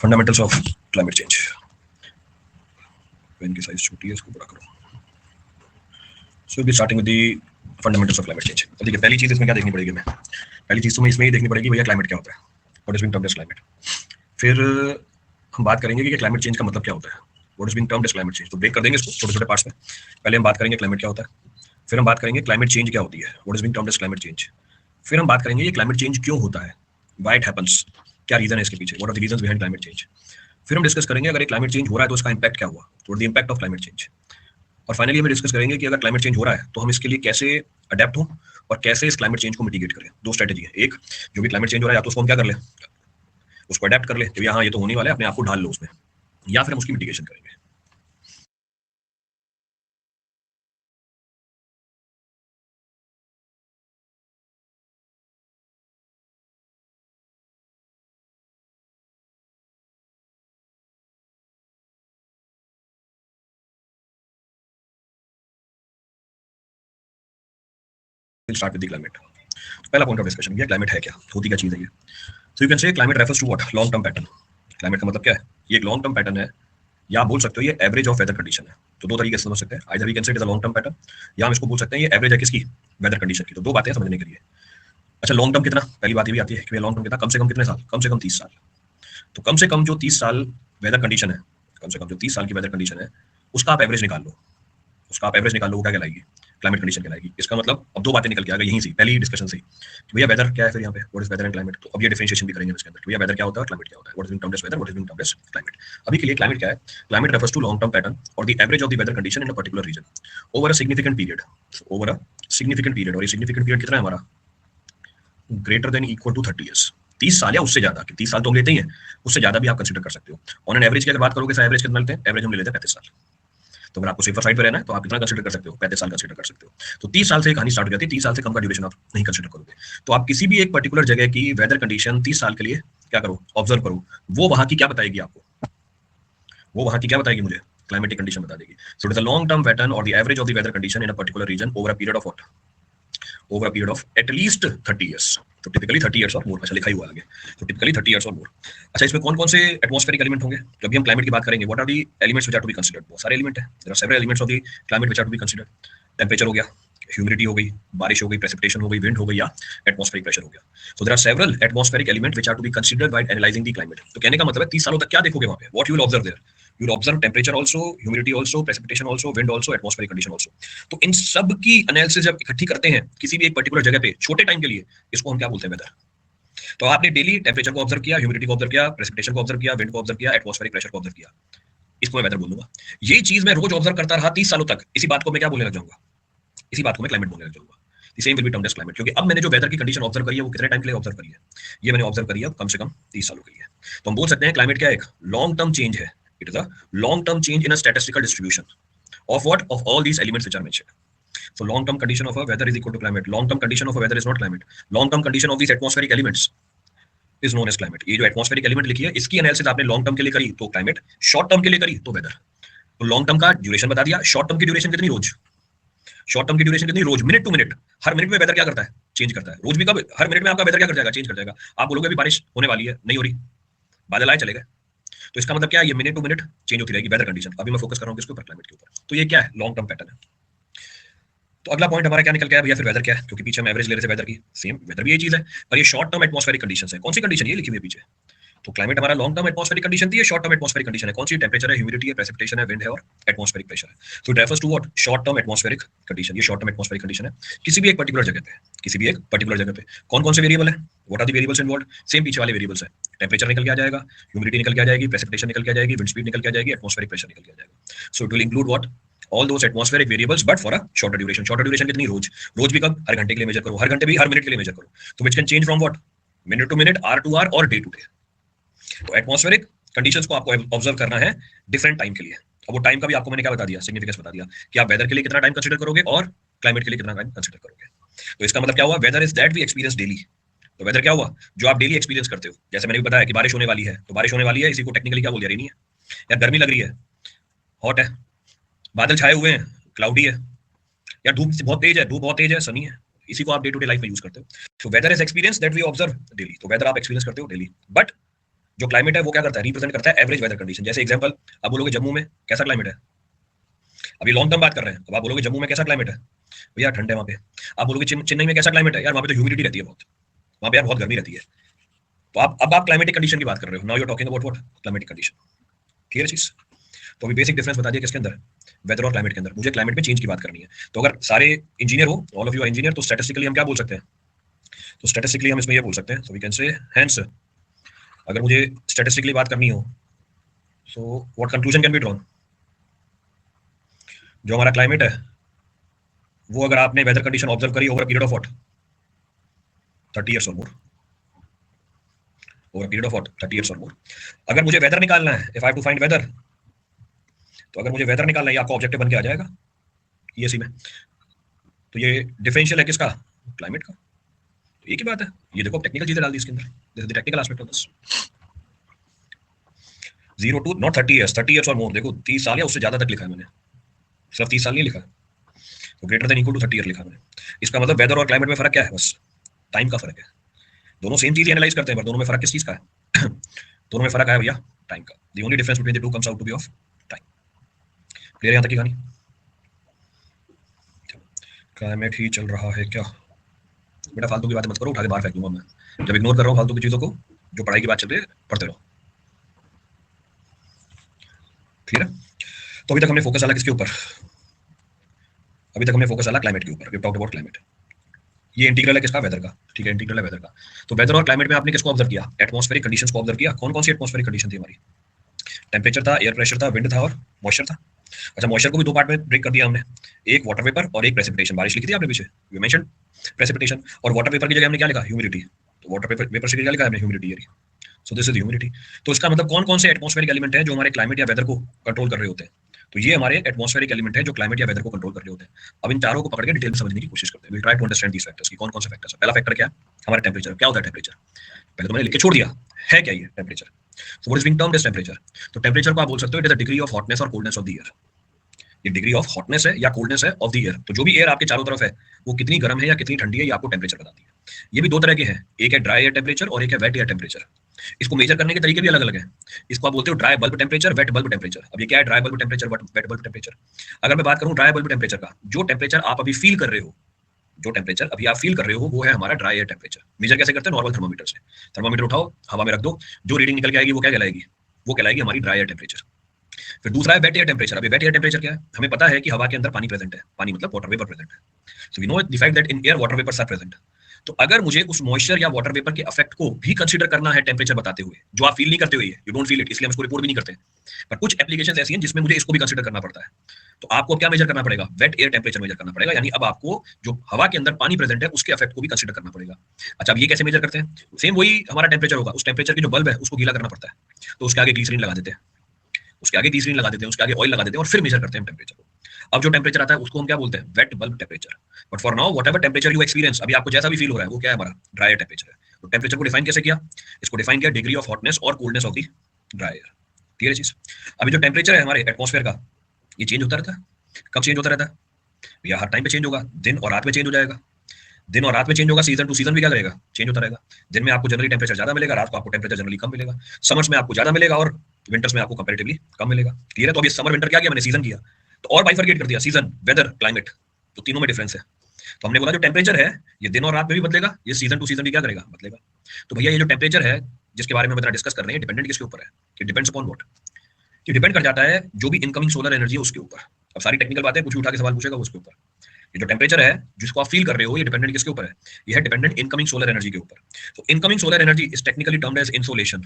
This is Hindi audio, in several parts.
Fundamentals of climate change. Pen की साइज छोटी है, इसको बड़ा करो। So be starting with the fundamentals of climate change. अब देखिए पहली चीज इसमें क्या देखनी पड़ेगी, हमें पहली चीज तो मैं इसमें ही देखनी पड़ेगी भैया क्लाइमेट क्या होता है, what is being termed as climate. फिर हम बात करेंगे कि क्लाइमेट चेंज का मतलब क्या होता है, what is being termed as climate change. तो ब्रेक कर देंगे इसको छोटे छोटे पार्ट्स में। पहले हम बात करेंगे क्लाइमेट क्या होता है, फिर हम बात करेंगे क्लाइमेट चेंज क्या होती है, what is being termed as climate change. फिर हम बात करेंगे ये क्लाइमेट चेंज क्यों होता है, व्हाई इट हैपेंस, क्या रीजन है इसके पीछे, what are the reasons behind climate change. फिर हम डिस्कस करेंगे अगर क्लाइमेट चेंज हो रहा है तो उसका इंपैक्ट क्या हुआ, what the impact of climate change. और फाइनली हम डिस्कस करेंगे कि अगर क्लाइमेट चेंज हो रहा है तो हम इसके लिए कैसे अडेप्ट हों और कैसे इस क्लाइमेट चेंज को मिटिगेट करें। दो स्ट्रेटेजी है, एक जो भी क्लाइमेट चेंज हो रहा है या तो उसको हम क्या कर लें, उसको अडेप्ट कर ले कि हाँ ये तो होने वाला है, अपने आप को ढाल लो उसमें, या फिर हम उसकी मिटिगेशन करेंगे। We'll start with the climate. पहला पॉइंट ऑफ डिस्कशन ये क्लाइमेट है क्या, होती क्या चीज है ये। So you can say climate refers to what, long term pattern. Climate का मतलब क्या है, ये एक लॉन्ग टर्म पैटर्न है, या आप बोल सकते हो ये एवरेज ऑफ वेदर कंडीशन है। तो दो तरीके से समझ सकते हैं, either we can say it is a long term pattern, या हम इसको बोल सकते हैं ये एवरेज है किसकी, वेदर कंडीशन की। तो दो बातें समझने के लिए। अच्छा लॉन्ग टर्म कितना, पहली बात ये भी आती है कि लॉन्ग टर्म कितना, कम से कम कितने साल, कम से कम 30 साल। तो कम से कम जो 30 साल वेदर कंडीशन है, कम से कम जो 30 साल की वेदर कंडीशन है उसका आप एवरेज निकाल लो, उसका आप एवरेज निकाल लो, वो क्या कहलाएगी, क्लाइमेट कंडीशन कहलाएगी। इसका मतलब अब दो बातें निकल के आ गई यहीं से, पहली डिस्कशन से कि भैया वेदर क्या है, फिर यहाँ पे what is whether and climate. तो अब ये डिफरेंशिएशन भी करेंगे इसके अंदर कि भैया वेदर क्या होता है, क्लाइमेट क्या होता है, what is being termed as weather, what is being termed as climate. अभी के लिए क्लाइमेट क्या है, climate refers to long term pattern और the average of the weather condition in a particular region over a significant period, over a significant period. और ये सिग्निफिकेंट पीरियड कितना है हमारा, greater than equal to 30 years, 30 साल या उससे ज्यादा, कि 30 साल तो हम लेते ही हैं, उससे ज्यादा भी आप कंसीडर कर सकते हो। ऑन एन एवरेज की अगर बात करोगे, एवरेज कितना लेते हैं, एवरेज हम ले लेते हैं 35 साल। तो अगर आपको सेफर साइड पे रहना है तो आप कितना कंसीडर कर सकते हो, 35 साल कंसीडर कर सकते हो। तो 30 साल से कहानी स्टार्ट हो जाती है, 30 साल से कम का ड्यूरेशन आप नहीं कंसीडर करोगे। तो आप किसी भी एक पर्टिकुलर जगह की वेदर कंडीशन 30 साल के लिए क्या करो, ऑब्जर्व करो, वो वहां की क्या बताएगी आपको, वो वहां की क्या बताएगी मुझे, क्लाइमेटिक कंडीशन बता देगी। So it is a long term pattern और the average of the weather condition in a particular region over a period of what, over a period of at least 30 years. तो टिपिकली 30 ईयर्स और मोर, अच्छा लिखा ही हुआ आगे, तो टिपिकली 30 ईयर्स और मोर। अच्छा इसमें कौन कौन से एटमॉस्फेरिक एलिमेंट होंगे, जब भी हम क्लाइमेट की बात करेंगे, what are the elements which are to be considered. बहुत सारे एलिमेंट है, there are several elements of the climate which are to be considered. Temperature हो गया, ह्यूमिडिटी हो गई, बारिश हो गई, प्रेसिपिटेशन हो गई, विंड हो गई, या एटमॉस्फेरिक प्रेशर हो गया। So there are several atmospheric element which are to be considered while analysing the climate. तो कहने का मतलब है 30 सालों तक क्या देखोगे वहां पे, what you will observe there, you will observe temperature also, humidity also, precipitation also, wind also, atmospheric condition also। तो इन सब की एनालिसिस जब इकट्ठी करते हैं किसी भी एक पर्टिकुलर जगह पे छोटे टाइम के लिए, इसको हम क्या बोलते हैं, वेदर। तो आपने डेली टेंपरेचर को ऑब्जर्व किया, ह्यूमिडिटी को ऑब्जर्व किया, प्रेसिपिटेशन को ऑब्जर्व किया, विंड को ऑब्जर्व किया, एटमॉस्फेरिक प्रेशर को ऑब्जर्व किया, इसको मैं वेदर बोल दूंगा। यही चीज मैं रोज ऑब्जर्व करता रहा 30 सालों तक, इसी बात को मैं क्या बोलने लग जाऊंगा, इसी बात को मैं क्लाइमेट बोलने लग जाऊंगा। Same will be termed as climate, क्योंकि अब मैंने जो वेदर की कंडीशन ऑब्जर्व करी है वो कितने टाइम के लिए ऑब्जर्व करी है, ये मैंने ऑब्जर्व करी है कम से कम 30 सालों के लिए। तो हम बोल सकते हैं क्लाइमेट क्या है, एक लॉन्ग टर्म चेंज है। It is a long term change in a statistical distribution of what, of all these elements which are mentioned। So long term condition of a weather is equal to climate, long term condition of a weather is not climate, long term condition of these atmospheric elements is known as climate। ये जो atmospheric element लिखी है इसकी एनालिसिस आपने लॉन्ग टर्म के लिए करी तो क्लाइमेट, शॉर्ट टर्म के लिए करी तो वेदर। तो लॉन्ग टर्म का ड्यूरेशन बता दिया, शॉर्ट टर्म की ड्यूरेशन कितनी, रोज, शॉर्ट टर्म की ड्यूरेशन कितनी, रोज, minute to minute, her minute में वेदर क्या करता है, चेंज करता है। रोज भी कब, हर मिनट में आपका वेदर क्या कर जाएगा, चेंज कर जाएगा। आप बोलोगे अभी बारिश होने वाली है, नहीं हो रही, बादल आए चले गए, तो इसका मतलब क्या है, ये मिनट टू मिनट चेंज होती रहेगी वेदर कंडीशन। अभी मैं फोकस कर रहा हूँ किसके ऊपर, क्लाइमेट के ऊपर। तो ये क्या है, लॉन्ग टर्म पैटर्न है। तो अगला पॉइंट हमारा क्या निकल के आया भैया, फिर वेदर क्या है, क्योंकि पीछे हम एवरेज ले रहे थे वेदर की, सेम वेदर भी ये चीज है, पर ये शॉर्ट टर्म एटमॉस्फेरिक कंडीशन है। कौन सी कंडीशन ये लिखी हुई है पीछे, तो क्लाइमेट हमारा लॉन्ग टर्म एटमॉस्फेरिक कंडीशन थी, ये शॉर्ट टर्म एटमॉस्फेरिक कंडीशन है। कौन सी, टेंपरेचर है, ह्यूमिडिटी है, प्रेसिपिटेशन है, विंड है और एटमॉस्फेरिक प्रेशर है। So it refers to what, short term atmospheric condition. ये शॉर्ट टर्म एटमॉस्फेरिक कंडीशन है किसी भी एक पर्टिकुलर जगह पे, किसी भी एक पर्टिकुलर जगह पे। कौन कौन से वेरिएबल है, what are the variables involved, same पीछे वाले वेरिएबल्स है। टेंपरेचर निकल के आ जाएगा, ह्यूमिडिटी निकल के आ जाएगी, प्रेसिपिटेशन निकल के आ जाएगी, विंड स्पीड निकल के आ जाएगी, एटमॉस्फेरिक प्रेशर निकल के आ जाएगा। So it will include what, all those atmospheric variables but for a shorter duration। shorter duration कितनी, रोज, रोज भी कब, हर घंटे के लिए मेजर करो, हर घंटे भी हर मिनट के लिए मेजर करो। तो which can change from what, minute to minute, hour to hour और day to day। तो एटमॉस्फेरिक कंडीशंस को आपको ऑब्जर्व करना है डिफरेंट टाइम के लिए। अब वो टाइम का भी आपको मैंने क्या बता दिया, सिग्निफिकेंस बता दिया कि आप वेदर के लिए कितना टाइम कंसीडर करोगे और क्लाइमेट के लिए कितना टाइम कंसीडर करोगे। तो इसका मतलब क्या हुआ, weather is that we experience daily. तो वेदर क्या हुआ, जो आप डेली एक्सपीरियंस करते हो। जैसे मैंने भी बताया कि बारिश होने वाली है, तो बारिश होने वाली है, इसी को टेक्निकली क्या बोल दिया, रेनी है। या गर्मी लग रही है, हॉट है, बादल छाए हुए हैं, क्लाउडी है, या धूप बहुत तेज है, धूप बहुत तेज है, सनी है, इसी को आप डे टू डे लाइफ में यूज करते हो। तो weather is experience that we observe daily. तो वेदर आप एक्सपीरियंस करते हो डेली, बट जो क्लाइमेट है वो क्या करता है, रिप्रेजेंट करता है एवरेज वेदर कंडीशन। जैसे एग्जांपल, आप बोलोगे जम्मू में कैसा क्लाइमेट है, अभी लॉन्ग टर्म बात कर रहे हैं, अब आप बोलोगे जम्मू में कैसा क्लाइमेट है, भैया ठंड है वहाँ पे। आप बोलोगे चेन्नई में कैसा क्लाइमेट है, यार वहाँ पे तो ह्यूमिडिटी रहती है बहुत, वहाँ पे यार बहुत गर्मी रहती है। तो आप क्लाइमेटिक कंडीशन की बात कर रहे हो, now you talking about what, climatic condition. Clear चीज। तो अभी बेसिक डिफरेंस बता दिया किसके अंदर, वेदर और क्लाइमेट के अंदर। मुझे क्लाइमेट में चेंज की बात करनी है। तो अगर सारे इंजीनियर हो, all of you are engineer, तो स्टैटिस्टिकली हम क्या बोल सकते हैं, तो स्टैटिस्टिकली हम इसमें ये बोल सकते हैं, so we can say hence, अगर मुझे स्टैटिस्टिकली बात करनी हो, so what conclusion can be drawn, जो हमारा क्लाइमेट है वो अगर आपने वेदर कंडीशन ऑब्जर्व करी over period of what 30 years और more, over period of what 30 years और मोर, अगर मुझे वेदर निकालना है, if I have to find weather, तो अगर मुझे वेदर निकालना है, ये आपका ऑब्जेक्टिव बन के आ जाएगा ईएसी में। तो ये डिफरेंशियल है किसका, क्लाइमेट का। तो एक ही बात है, ये देखो टेक्निकल चीजें डाल दी इसके अंदर, this is the technical aspect of this. 0 to not 30 years, 30 years और मोर, देखो 30 साल या उससे ज्यादा तक लिखा है मैंने, सिर्फ 30 साल नहीं लिखा। तो greater than equal to 30 year लिखा मैंने। इसका मतलब वेदर और क्लाइमेट में फर्क क्या है, बस टाइम का फर्क है। दोनों सेम चीज एनालाइज करते हैं, पर दोनों में फर्क किस चीज का है दोनों में फर्क है भैया टाइम का। The only difference between the two comes out to be of time. Clear यहां तक की कहानी। क्लाइमेट ही चल रहा है क्या, बेटा फालतू की बातें मत करो, उठा के बाहर फेंक दूंगा मैं जब इग्नोर कर रहा हूँ फालतू की चीजों को। जो पढ़ाई की बात चल रही है पढ़ते रहो। क्लियर है। तो अभी तक हमने फोकस डाला किसके ऊपर, अभी तक हमने फोकस डाला क्लाइमेट के ऊपर, वी टॉक्ड अबाउट क्लाइमेट। ये इंटीग्रल है किसका, वेदर का, ठीक है, इंटीग्रल है वेदर का। तो वेदर और क्लाइमेट में आपने किसको ऑब्जर्व किया, एटमॉस्फेरिक कंडीशंस को ऑब्जर्व किया। कौन कौन सी एटमॉस्फेरिक कंडीशन थी हमारी, टेम्परेचर था, एयर प्रेशर था, विंड था और मॉइस्चर था। अच्छा, मॉइस्चर को भी दो पार्ट में ब्रेक कर दिया हमने, एक वाटर वेपर और एक प्रेसिपिटेशन। बारिश लिखी थी आपने पीछे, वी मेंशन प्रेसिपिटेशन, और वाटर वेपर की जगह हमने क्या लिखा, ह्यूमिडिटी। तो वाटर वेपर से क्या लिखा हमने, humidity. So this is humidity. तो इसका मतलब कौन कौन से एटमॉस्फेरिक एलिमेंट है जो हमारे क्लाइमेट या वेदर को कंट्रोल कर रहे होते हैं। तो ये हमारे एटमॉस्फेरिक एलिमेंट है जो क्लाइमेट या वेदर को कंट्रोल कर रहे होते हैं। अब इन चारों को पकड़ के डिटेल में समझने की कोशिश करते हैं, we try to understand these factors की कौन कौन से फैक्टर्स है। पहला फैक्टर क्या है, हमारा टेम्परेचर। क्या होता है टेम्परेचर, पहले तो मैंने लिख के छोड़ दिया है क्या ये temperature. So what is being termed as temperature. तो टेम्परेचर को आप बोल सकते हो it is the degree of hotness और कोल्डनेस ऑफ द एयर। ये डिग्री ऑफ हॉटनेस है या कोल्डनेस है ऑफ द एयर। तो जो भी एयर आपके चारों तरफ है वो कितनी गर्म है या कितनी ठंडी है, ये आपको टेम्परेचर बताती है। ये भी दो तरह के हैं, एक है ड्राई एयर टेम्परेचर और एक है वेट एयर टेम्परेचर। इसको मेजर करने के तरीके भी अलग अलग हैं। इसको आप बोलते हो dry bulb temperature, wet bulb temperature. अब ये क्या है, dry bulb temperature, wet bulb temperature. अगर मैं बात करूं ड्राई बल्ब टेम्परेचर का, जो टेम्परेचर आप अभी फील कर रहे हो, जो टेम्परेचर अभी आप फील कर रहे हो वो है हमारा ड्राई एयर टेम्परेचर। मेजर कैसे करते हैं, नॉर्मल थर्मोमीटर से। थर्मोमीटर उठाओ, हवा में रख दो, जो रीडिंग निकल के आएगी वो क्या कहलाएगी, वो कहलाएगी हमारी ड्राई एयर टेम्परेचर। फिर दूसरा है वेट एयर टेम्परेचर। अभी वेट एयर टेम्परेचर क्या है, हमें पता है कि हवा के अंदर पानी प्रेजेंट है, पानी मतलब वाटर वेपर प्रेजेंट है। So we know the fact that in air water vapours are present. तो अगर मुझे उस मॉइस्चर या वाटर वेपर के इफेक्ट को भी कंसीडर करना है टेम्परेचर बताते हुए, जो आप फील नहीं करते हुए, यू डोंट फील इट, इसलिए हम इसको रिपोर्ट भी नहीं करते, पर कुछ एप्लीकेशंस ऐसी हैं जिसमें मुझे इसको भी कंसीडर करना पड़ता है। तो आपको क्या मेजर करना पड़ेगा, वेट एयर टेम्परेचर मेजर करना पड़ेगा। यानी अब आपको जो हवा के अंदर पानी प्रेजेंट है उसके इफेक्ट को भी कंसीडर करना पड़ेगा। अच्छा, अब ये कैसे मेजर करते हैं, सेम वही हमारा टेम्परेचर होगा, उस टेम्परेचर की जो बल्ब है उसको गीला करना पड़ता है, तो उसके आगे ग्लीसरीन लगा देते हैं, उसके आगे ग्लीसरीन लगा देते हैं, उसके आगे ऑयल लगा देते हैं और फिर मेजर करते हैं टेम्परेचर को। अब जो टेम्परेचर आता है उसको हम क्या बोलते हैं, wet bulb temperature. But for now whatever temperature you experience, अभी आपको जैसा भी फील हो रहा है वो क्या है, हमारा ड्राई एयर टेम्परेचर है। तो टेम्परेचर को डिफाइन कैसे किया, इसको डिफाइन किया डिग्री ऑफ हॉटनेस और coldness of the dry air. Clear चीज। अभी जो टेम्परेचर है हमारे एटमॉस्फेयर का, ये चेंज होता रहता है। कब चेंज होता रहता है भैया, हर टाइम पे चेंज होगा, दिन और रात में चेंज हो जाएगा। दिन और रात में चेंज होगा, सीजन टू सीजन भी क्या करेगा, चेंज होता रहेगा। दिन में आपको जनरली टेम्परेचर ज्यादा मिलेगा, रात को आपको टेम्परेचर जनरली कम मिलेगा। समर्स में आपको ज्यादा मिलेगा और विंटर्स में आपको कंपैरेटिवली कम मिलेगा। क्लियर है। तो अभी समर विंटर क्या किया मैंने, सीजन किया, तो और बाइफरकेट कर दिया, सीजन, वेदर, क्लाइमेट। तो तीनों में डिफरेंस है। तो हमने बोला जो टेम्परेचर है ये दिन और रात में भी बदलेगा, ये सीजन टू सीजन भी क्या करेगा, बदलेगा। तो भैया ये जो टेम्परेचर है जिसके बारे में हम डिस्कस कर रहे हैं, डिपेंडेंट किसके ऊपर है, कि डिपेंड्स अपॉन व्हाट, कि डिपेंड कर जाता है जो भी इनकमिंग सोलर एनर्जी है उसके ऊपर। अब सारी टेक्निकल बातें कुछ भी उठा के सवाल पूछेगा उसके ऊपर। ये जो टेम्परेचर है जिसको आप फील कर रहे हो, ये डिपेंडेंट किसके ऊपर है, ये है डिपेंडेंट इनकमिंग सोलर एनर्जी के ऊपर। तो incoming solar energy is technically termed as insolation.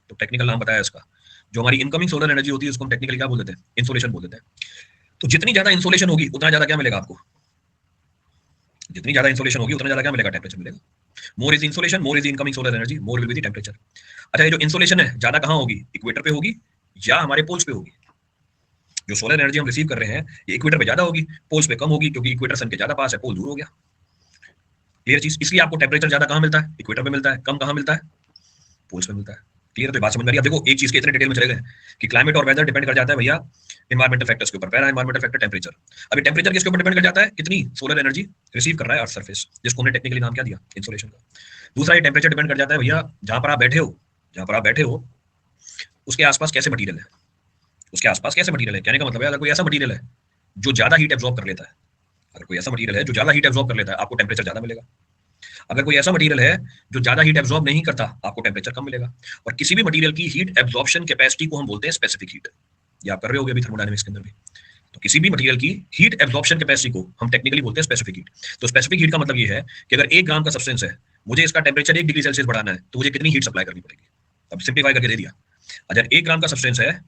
तो टेक्निकल नाम बताया इसका, जो हमारी इनकमिंग सोलर एनर्जी होती है उसको हम टेक्निकली क्या बोल देते हैं, इंसोलेशन बोल देते हैं। तो जितनी ज्यादा इंसोलेशन होगी उतना ज्यादा क्या मिलेगा आपको, जितनी ज्यादा इंसोलेशन होगी उतना ज्यादा क्या मिलेगा, टेम्परेचर मिलेगा। More is insolation, more is incoming solar energy, more will be the temperature. अच्छा, ये जो इंसोलेशन है ज्यादा कहां होगी, इक्वेटर पे होगी या हमारे पोल्स पे होगी। जो सोलर एनर्जी हम रिसीव कर रहे हैं ये इक्वेटर पे ज्यादा होगी, पोल्स पे कम होगी, क्योंकि इक्वेटर सन के ज्यादा पास है, पोल दूर हो गया। क्लियर चीज। इसलिए आपको टेम्परेचर ज्यादा कहां मिलता है, इक्वेटर पे मिलता है, कम कहां मिलता है, पोल्स पे मिलता है। क्लियर। तो बात समझ में आ रही है। अब देखो एक चीज के इतने डिटेल में चले गए कि क्लाइमेट और वेदर डिपेंड कर जाता है भैया एनवायरमेंटल फैक्टर्स के ऊपर। पहला एनवायरमेंटल फैक्टर टेम्परेचर। अभी टेम्परेचर किसके ऊपर डिपेंड कर जाता है, कितनी सोलर एनर्जी रिसीव कर रहा है अर्थ सरफेस, जिसको हमने टेक्निकली नाम क्या दिया, इंसोलेशन का। दूसरा ये टेम्परेचर डिपेंड कर जाता है भैया जहां पर आप बैठे हो, जहां पर आप बैठे हो उसके आसपास कैसे मटीरियल है, उसके आसपास कैसे मटीरियल है, कहने का मतलब है अगर कोई ऐसा मटीरियल है जो ज्यादा हीट एब्जॉर्ब कर लेता है, अगर कोई ऐसा मटीरियल है जो ज्यादा हीट एब्जॉर्ब कर लेता है आपको टेम्परेचर ज्यादा मिलेगा। अगर कोई ऐसा मटीरियल है जो ज्यादा हीट एब्जॉर्ब नहीं करता आपको टेम्परेचर कम मिलेगा। और किसी भी मटीरियल की हीट एब्जॉर्प्शन कैपेसिटी को हम बोलते हैं स्पेसिफिक हीट। ये आप कर रहे होगे अभी थर्मोडायनेमिक्स के अंदर भी। तो किसी भी मटीरियल की हीट एब्जॉर्प्शन कैपेसिटी को हम टेक्निकली बोलते हैं स्पेसिफिक हीट। तो स्पेसिफिक हीट का मतलब ये है कि अगर 1 ग्राम का सब्सटेंस है, मुझे इसका टेम्परेचर 1 डिग्री सेल्सियस बढ़ाना है, तो मुझे कितनी हीट सप्लाई करनी पड़ेगी। अब सिंप्लीफाई करके दे दिया, अगर 1 ग्राम का सब्सटेंस है,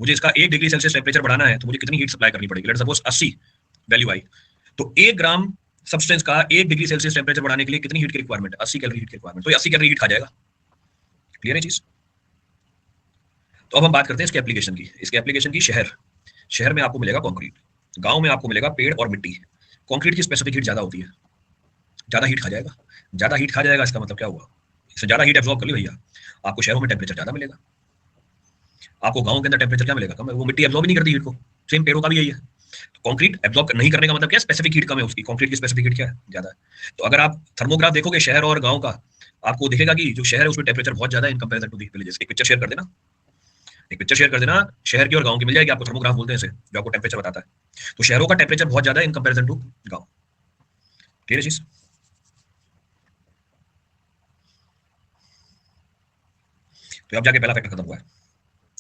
मुझे इसका 1 डिग्री सेल्सियस टेम्परेचर बढ़ाना है, तो मुझे कितनी हीट सप्लाई करनी पड़ेगी। लेट्स सपोज 80 वैल्यू आई, तो 1 ग्राम सब्सटेंस का 1 डिग्री सेल्सियस टेम्परेचर बढ़ाने के लिए कितनी हीट की रिक्वायरमेंट है, 80 कैलोरी हीट की रिक्वायरमेंट। तो 80 कैलोरी हीट खा जाएगा। क्लियर है चीज। तो अब हम बात करते हैं इसके एप्लीकेशन की। इसके एप्लीकेशन की शहर, शहर में आपको मिलेगा कंक्रीट, गांव में आपको मिलेगा पेड़ और मिट्टी। कंक्रीट की स्पेसिफिक हीट ज्यादा होती है, ज्यादा हीट खा जाएगा। ज्यादा हीट खा जाएगा इसका मतलब क्या हुआ, इससे ज्यादा हीट एब्जॉर्ब कर ली भैया, आपको शहरों में टेम्परेचर ज्यादा मिलेगा, आपको गांव के अंदर टेम्परेचर क्या मिलेगा, कम है। वो मिट्टी एब्जॉर्ब ही नहीं करती हीट को, सेम पेड़ों का भी यही है। तो कंक्रीट एब्जॉर्ब नहीं करने का मतलब क्या है, स्पेसिफिक हीट कम है उसकी, कंक्रीट की स्पेसिफिक हीट क्या है, ज्यादा है। तो अगर आप थर्मोग्राफ देखोगे शहर और गांव का, आपको दिखेगा कि जो शहर है उसमें टेम्परेचर बहुत ज्यादा है in comparison to the villages. एक पिक्चर शेयर कर देना, एक पिक्चर शेयर कर देना शहर की और गांव की, मिल जाएगी आपको। थर्मोग्राफ बोलते हैं इसे, जो आपको टेम्परेचर बताता है। तो शहरों का टेम्परेचर बहुत ज्यादा है इन कंपैरिजन टू गांव। क्लियर है चीज। तो अब जाके पहला फैक्टर खत्म हुआ है।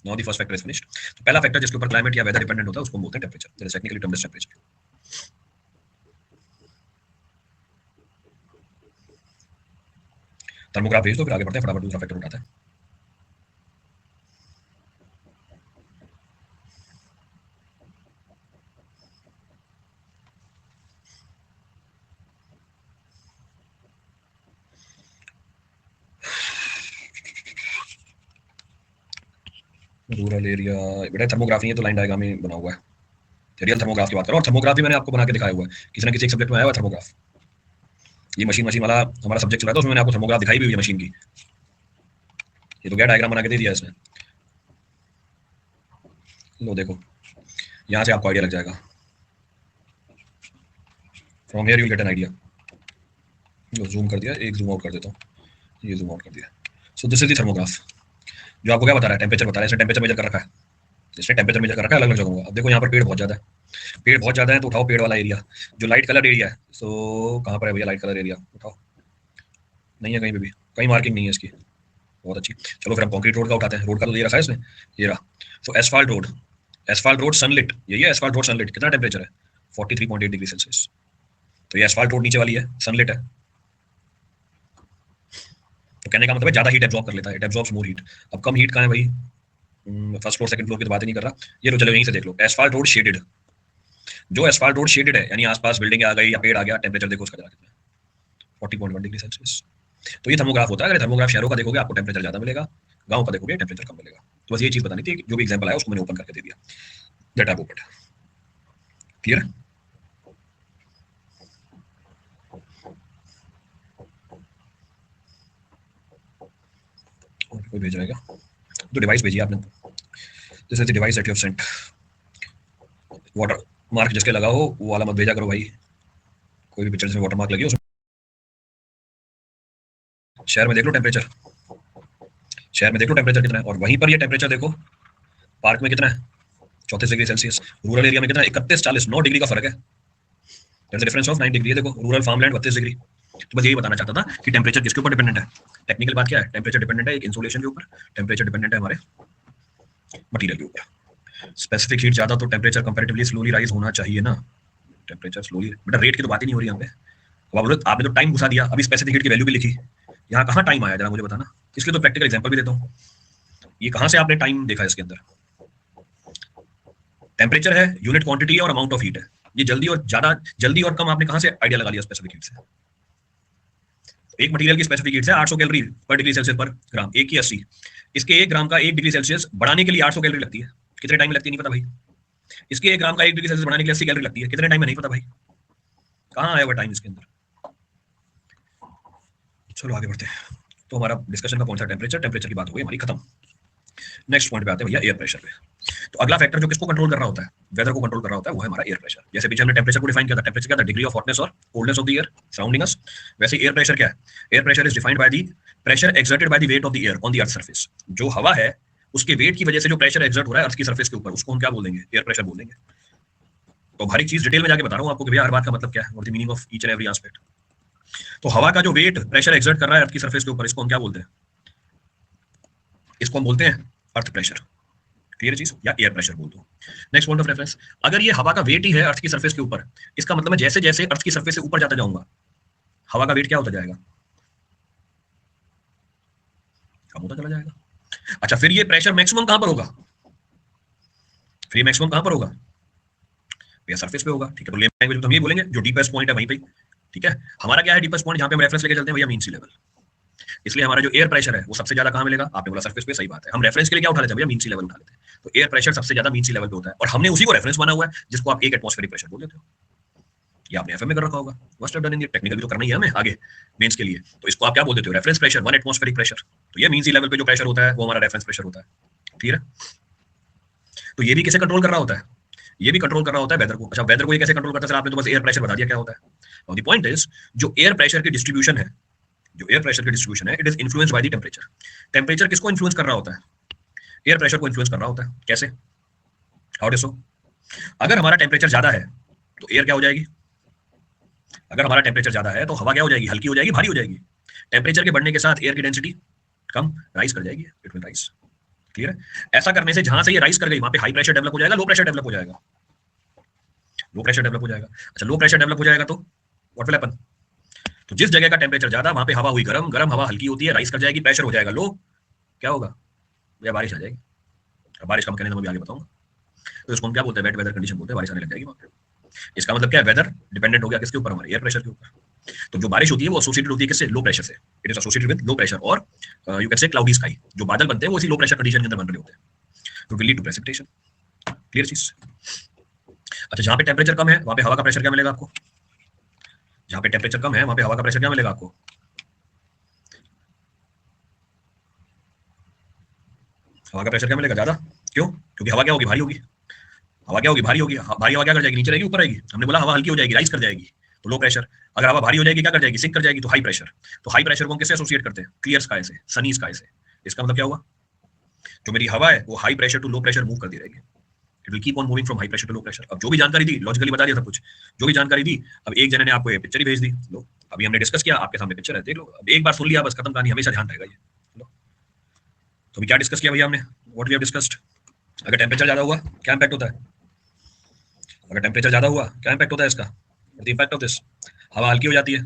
Now the first factor is finished. तो पहला फैक्टर जिसके ऊपर क्लाइमेट या वेदर डिपेंडेंट होता है उसको हम बोलते हैं temperature. That is technically termed as temperature. Thermograph भेज दो, फिर आगे बढ़ते हैं, फटाफट दूसरा फैक्टर उठाते हैं। रूरल एरिया, बेटा थर्मोग्राफी है तो लाइन डायग्राम ही बना हुआ है। रियल थर्मोग्राफ की बात करो, और थर्मोग्राफ भी मैंने आपको बना के दिखाया हुआ है, किसी ना किसी एक सब्जेक्ट में आया हुआ थर्मोग्राफ। ये मशीन मशीन वाला हमारा सब्जेक्ट चल रहा था, उसमें मैंने आपको थर्मोग्राफ दिखाई भी हुई है मशीन की। ये तो क्या डायग्राम बना के दे दिया इसने, लो देखो, यहाँ से आपको आइडिया लग जाएगा। From here you will get an idea. Low zoom कर दिया, एक जूम आउट कर देता हूँ, ये जूम आउट कर दिया। So this is the thermograph, जो आपको क्या बता रहा है, टेम्परेचर बता रहा है। इसने टेम्परेचर मेजर कर रखा है, इसने टेम्परेचर मेजर कर रखा है अलग अलग जगहों का। अब देखो यहाँ पर पेड़ बहुत ज्यादा है, पेड़ बहुत ज्यादा है, तो उठाओ पेड़ वाला एरिया, जो लाइट कलर एरिया है। सो कहाँ पर है भैया लाइट कलर एरिया, उठाओ, नहीं है कहीं पे भी, कहीं मार्किंग नहीं है इसकी। बहुत अच्छी। चलो फिर हम कंक्रीट रोड का उठाते हैं। रोड का तो ये रखा है इसने, ये रहा। तो asphalt road, asphalt road sunlit, यही है एसफाल्ट रोड सनलिट। कितना टेम्परेचर है, 43.8 डिग्री सेल्सियस। तो ये एसफाल्ट रोड नीचे वाली है, सनलिट है। तो कहने का मतलब है ज्यादा हीट एब्जॉर्ब कर लेता है, इट एब्जॉर्ब्स मोर हीट। अब कम हीट कहाँ है भाई, फर्स्ट फ्लोर सेकंड फ्लोर की तो बात ही नहीं कर रहा। ये लो चलो यहीं से देख लो, एसफाल्ट रोड शेडेड, जो एसफाल्ट रोड शेडेड है यानी आसपास बिल्डिंग आ गई या पेड़ आ गया, टेम्परेचर देखो उसका जरा कितना है, 40.1 डिग्री सेल्सियस। तो ये थर्मोग्राफ होता है। अगर थर्मोग्राफ शहरों का देखोगे आपको टेम्परेचर ज्यादा मिलेगा, गांव का देखोगे टेम्परेचर कम मिलेगा। तो बस ये चीज बतानी थी, जो भी एग्जांपल आया उसको मैंने ओपन करके दे दिया। That I open. क्लियर। और कोई भेज रहेगा तो डिवाइस भेजिए आपने। This is the device that you have sent. Water mark जिसके लगा हो वो वाला मत भेजा करो भाई, कोई भी पिक्चर जिसमें वाटर मार्क लगी हो उसमें। शहर में देख लो टेम्परेचर, शहर में देख लो टेम्परेचर कितना है, और वहीं पर ये टेम्परेचर देखो पार्क में कितना है, 34 डिग्री सेल्सियस। रूरल एरिया में कितना है, 31-40, 9 डिग्री का फर्क है। There is difference of 9 degree. देखो रूरल फार्मलैंड 32 डिग्री। तो बस यही बताना चाहता था कि टेम्परेचर किसके ऊपर डिपेंडेंट है। टेक्निकल बात क्या है, टेम्परेचर डिपेंडेंट है एक इंसुलेशन के ऊपर, टेम्परेचर डिपेंडेंट है हमारे मटेरियल के ऊपर। स्पेसिफिक हीट ज्यादा तो टेम्परेचर कंपैरेटिवली स्लोली राइज होना चाहिए ना। टेम्परेचर स्लोली, बेटा रेट की तो बात ही नहीं हो रही यहाँ पे। अब आप बोलो आपने तो टाइम घुसा दिया, अभी स्पेसिफिक हीट की वैल्यू भी लिखी, यहाँ कहाँ टाइम आया जरा मुझे बताना। इसलिए तो प्रैक्टिकल एग्जांपल भी देता हूँ, ये कहाँ से आपने टाइम देखा है इसके अंदर। टेम्परेचर है, यूनिट क्वांटिटी है और अमाउंट ऑफ हीट है। ये जल्दी और ज्यादा, जल्दी और कम आपने कहाँ से आइडिया लगा लिया स्पेसिफिक हीट से। एक मटेरियल की स्पेसिफिक हीट है 800 कैलोरी पर डिग्री सेल्सियस पर ग्राम, एक की 80। इसके 1 ग्राम का 1 डिग्री सेल्सियस बढ़ाने के लिए 800 कैलोरी लगती है, कितने टाइम लगती है नहीं पता भाई। इसके 1 ग्राम का 1 डिग्री सेल्सियस बढ़ाने के लिए 80 कैलोरी लगती है, कितने टाइम में नहीं पता भाई। कहाँ आया हुआ टाइम इसके अंदर। चलो आगे बढ़ते हैं। तो हमारा डिस्कशन का पॉइंट था टेम्परेचर, टेम्परेचर की बात हो गई हमारी खत्म। नेक्स्ट पॉइंट पे आते हैं भैया एयर प्रेशर पे। तो अगला फैक्टर जो किसको कंट्रोल कर रहा होता है, वेदर को कंट्रोल कर रहा होता है, वो है हमारा एयर प्रेशर। जैसे पीछे हमने टेम्परेचर को डिफाइन किया था, टेम्परेचर क्या था, डिग्री ऑफ हॉटनेस और coldness of the air surrounding us. वैसे एयर प्रेशर क्या है, air pressure is defined by the pressure exerted by the weight of the air on the earth surface. जो हवा है उसके वेट की वजह से जो प्रेशर एक्सर्ट हो रहा है अर्थ की सरफेस के ऊपर, उसको हम क्या बोलेंगे, एयर प्रेशर बोलेंगे। तो हर एक चीज डिटेल में जाके बता रहा हूं आपको कि भैया हर बात का मतलब क्या है, what the meaning of each and every aspect. तो हवा का जो वेट प्रेशर एक्सर्ट कर रहा है अर्थ की सरफेस के ऊपर, इसको हम क्या बोलते हैं, इसको हम बोलते हैं अर्थ प्रेशर। क्लियर चीज, या एयर प्रेशर बोल दो। नेक्स्ट पॉइंट ऑफ रेफरेंस, अगर ये हवा का वेट ही है अर्थ की सरफेस के ऊपर, इसका मतलब मैं जैसे जैसे अर्थ की सरफेस से ऊपर जाता जाऊंगा हवा का वेट क्या होता जाएगा, कम होता चला जाएगा। अच्छा, फिर ये प्रेशर मैक्सिमम कहां पर होगा, फिर ये मैक्सिमम कहां पर होगा, ये सरफेस पे होगा। ठीक है, तो लेम लैंग्वेज में तो हम ये बोलेंगे जो डीपेस्ट पॉइंट है वहीं पे। ठीक है, हमारा क्या है डीपेस्ट पॉइंट, जहां पे हम रेफरेंस लेके चलते हैं भैया मीन सी लेवल। इसलिए हमारा जो एयर प्रेशर है वो सबसे ज्यादा कहां मिलेगा, आपने बोला सरफेस पे, सही बात है। हम रेफरेंस के लिए क्या उठा लेते हैं भैया, मीन सी लेवल उठा लेते हैं। तो एयर प्रेशर सबसे ज्यादा मीन सी लेवल पे होता है, और हमने उसी को रेफरेंस माना हुआ है, जिसको आप एक एटमॉस्फेरिक प्रेशर बोल देते हो। ये आपने एफएम में कर रखा होगा, must have done in, technical भी तो करना ही है हमें आगे मेंस के लिए। तो इसको आप क्या बोल देते हो, reference pressure, one atmospheric pressure. तो ये मीन सी लेवल पे जो प्रेशर होता है वो हमारा रेफरेंस प्रेशर होता है। क्लियर है, तो ये भी किसे कंट्रोल कर रहा होता है, ये भी कंट्रोल कर रहा होता है वेदर को। अच्छा, वेदर को ये कैसे कंट्रोल करता है, सर आपने तो बस एयर प्रेशर बता दिया क्या होता है। नाउ द पॉइंट इज, जो एयर प्रेशर की डिस्ट्रीब्यूशन है, जो एयर प्रेशर की डिस्ट्रीब्यूशन है, it is influenced by the temperature. Temperature किसको इन्फ्लुएंस कर रहा होता है, एयर प्रेशर को इन्फ्लुएंस कर रहा होता है। कैसे, हाउ सो, अगर हमारा टेंपरेचर ज्यादा है तो एयर क्या हो जाएगी, अगर हमारा टेंपरेचर ज्यादा है तो हवा क्या हो जाएगी, हल्की हो जाएगी, भारी हो जाएगी। टेंपरेचर के बढ़ने के साथ एयर की डेंसिटी कम, राइज कर जाएगी, इट विल राइज। क्लियर है, ऐसा करने से जहां से ये राइज कर गई वहां पे हाई प्रेशर डेवलप हो जाएगा, लो प्रेशर डेवलप हो जाएगा, लो प्रेशर डेवलप हो जाएगा। अच्छा, लो प्रेशर डेवलप हो जाएगा तो व्हाट विल हैपन, तो जिस जगह का टेंपरेचर ज्यादा वहां पे हवा हुई गर्म, गर्म हवा हल्की होती है, राइज कर जाएगी, प्रेशर हो जाएगा लो, क्या होगा, या बारिश आ जाएगी। अब बारिश का मैकेनिज्म भी आगे बताऊंगा। तो इसको हम क्या बोलते हैं, वेट वेदर कंडीशन बोलते हैं, बारिश आने लग जाएगी वहां पे। इसका मतलब क्या है, वेदर डिपेंडेंट हो गया किसके ऊपर, हमारे एयर प्रेशर के ऊपर। तो जो बारिश होती है वो एसोसिएटेड होती है किससे, लो प्रेशर से। It is associated with low pressure, और you can say cloudy sky. जो बादल बनते हैं वो इसी लो प्रेशर कंडीशन के अंदर बन रहे होते हैं, तो will lead to precipitation. Clear चीज। अच्छा, जहां पे टेंपरेचर कम है वहां पे हवा का प्रेशर क्या मिलेगा आपको, जहां पे टेंपरेचर कम है वहां पे हवा का प्रेशर क्या मिलेगा आपको, हवा का प्रेशर क्या मिलेगा ज्यादा। क्यों, क्योंकि हवा क्या होगी, भारी होगी। हवा क्या होगी, भारी होगी। भारी हवा क्या कर जाएगी, नीचे रहेगी ऊपर आएगी। हमने बोला हवा हल्की हो जाएगी, राइज कर जाएगी, तो लो प्रेशर। अगर हवा भारी हो जाएगी क्या कर जाएगी, सिंक कर जाएगी, तो हाई प्रेशर। तो हाई प्रेशर को हम किससे एसोसिएट करते हैं, क्लियर स्काई से, सनी स्काई से। इसका मतलब क्या हुआ, जो मेरी हवा है वो high pressure to low pressure move करती रहेगी, it will keep on moving from high pressure to low pressure. अब जो भी जानकारी दी लॉजिकली बता दिया सब कुछ, जो भी जानकारी दी। अब एक जने ने आपको ये पिक्चर ही भेज दी, लो अभी हमने डिस्कस किया, आपके सामने पिक्चर है, देख लो। अब एक बार सुन लिया बस, खत्म कहानी, हमेशा ध्यान रहेगा ये। लो, तो अभी क्या डिस्कस किया भैया हमने, व्हाट वी हैव डिस्कस्ड। अगर टेंपरेचर ज्यादा हुआ क्या इंपैक्ट होता है, अगर टेंपरेचर ज्यादा हुआ क्या इंपैक्ट होता है इसका, द इंपैक्ट ऑफ दिस, हवा हल्की हो जाती है।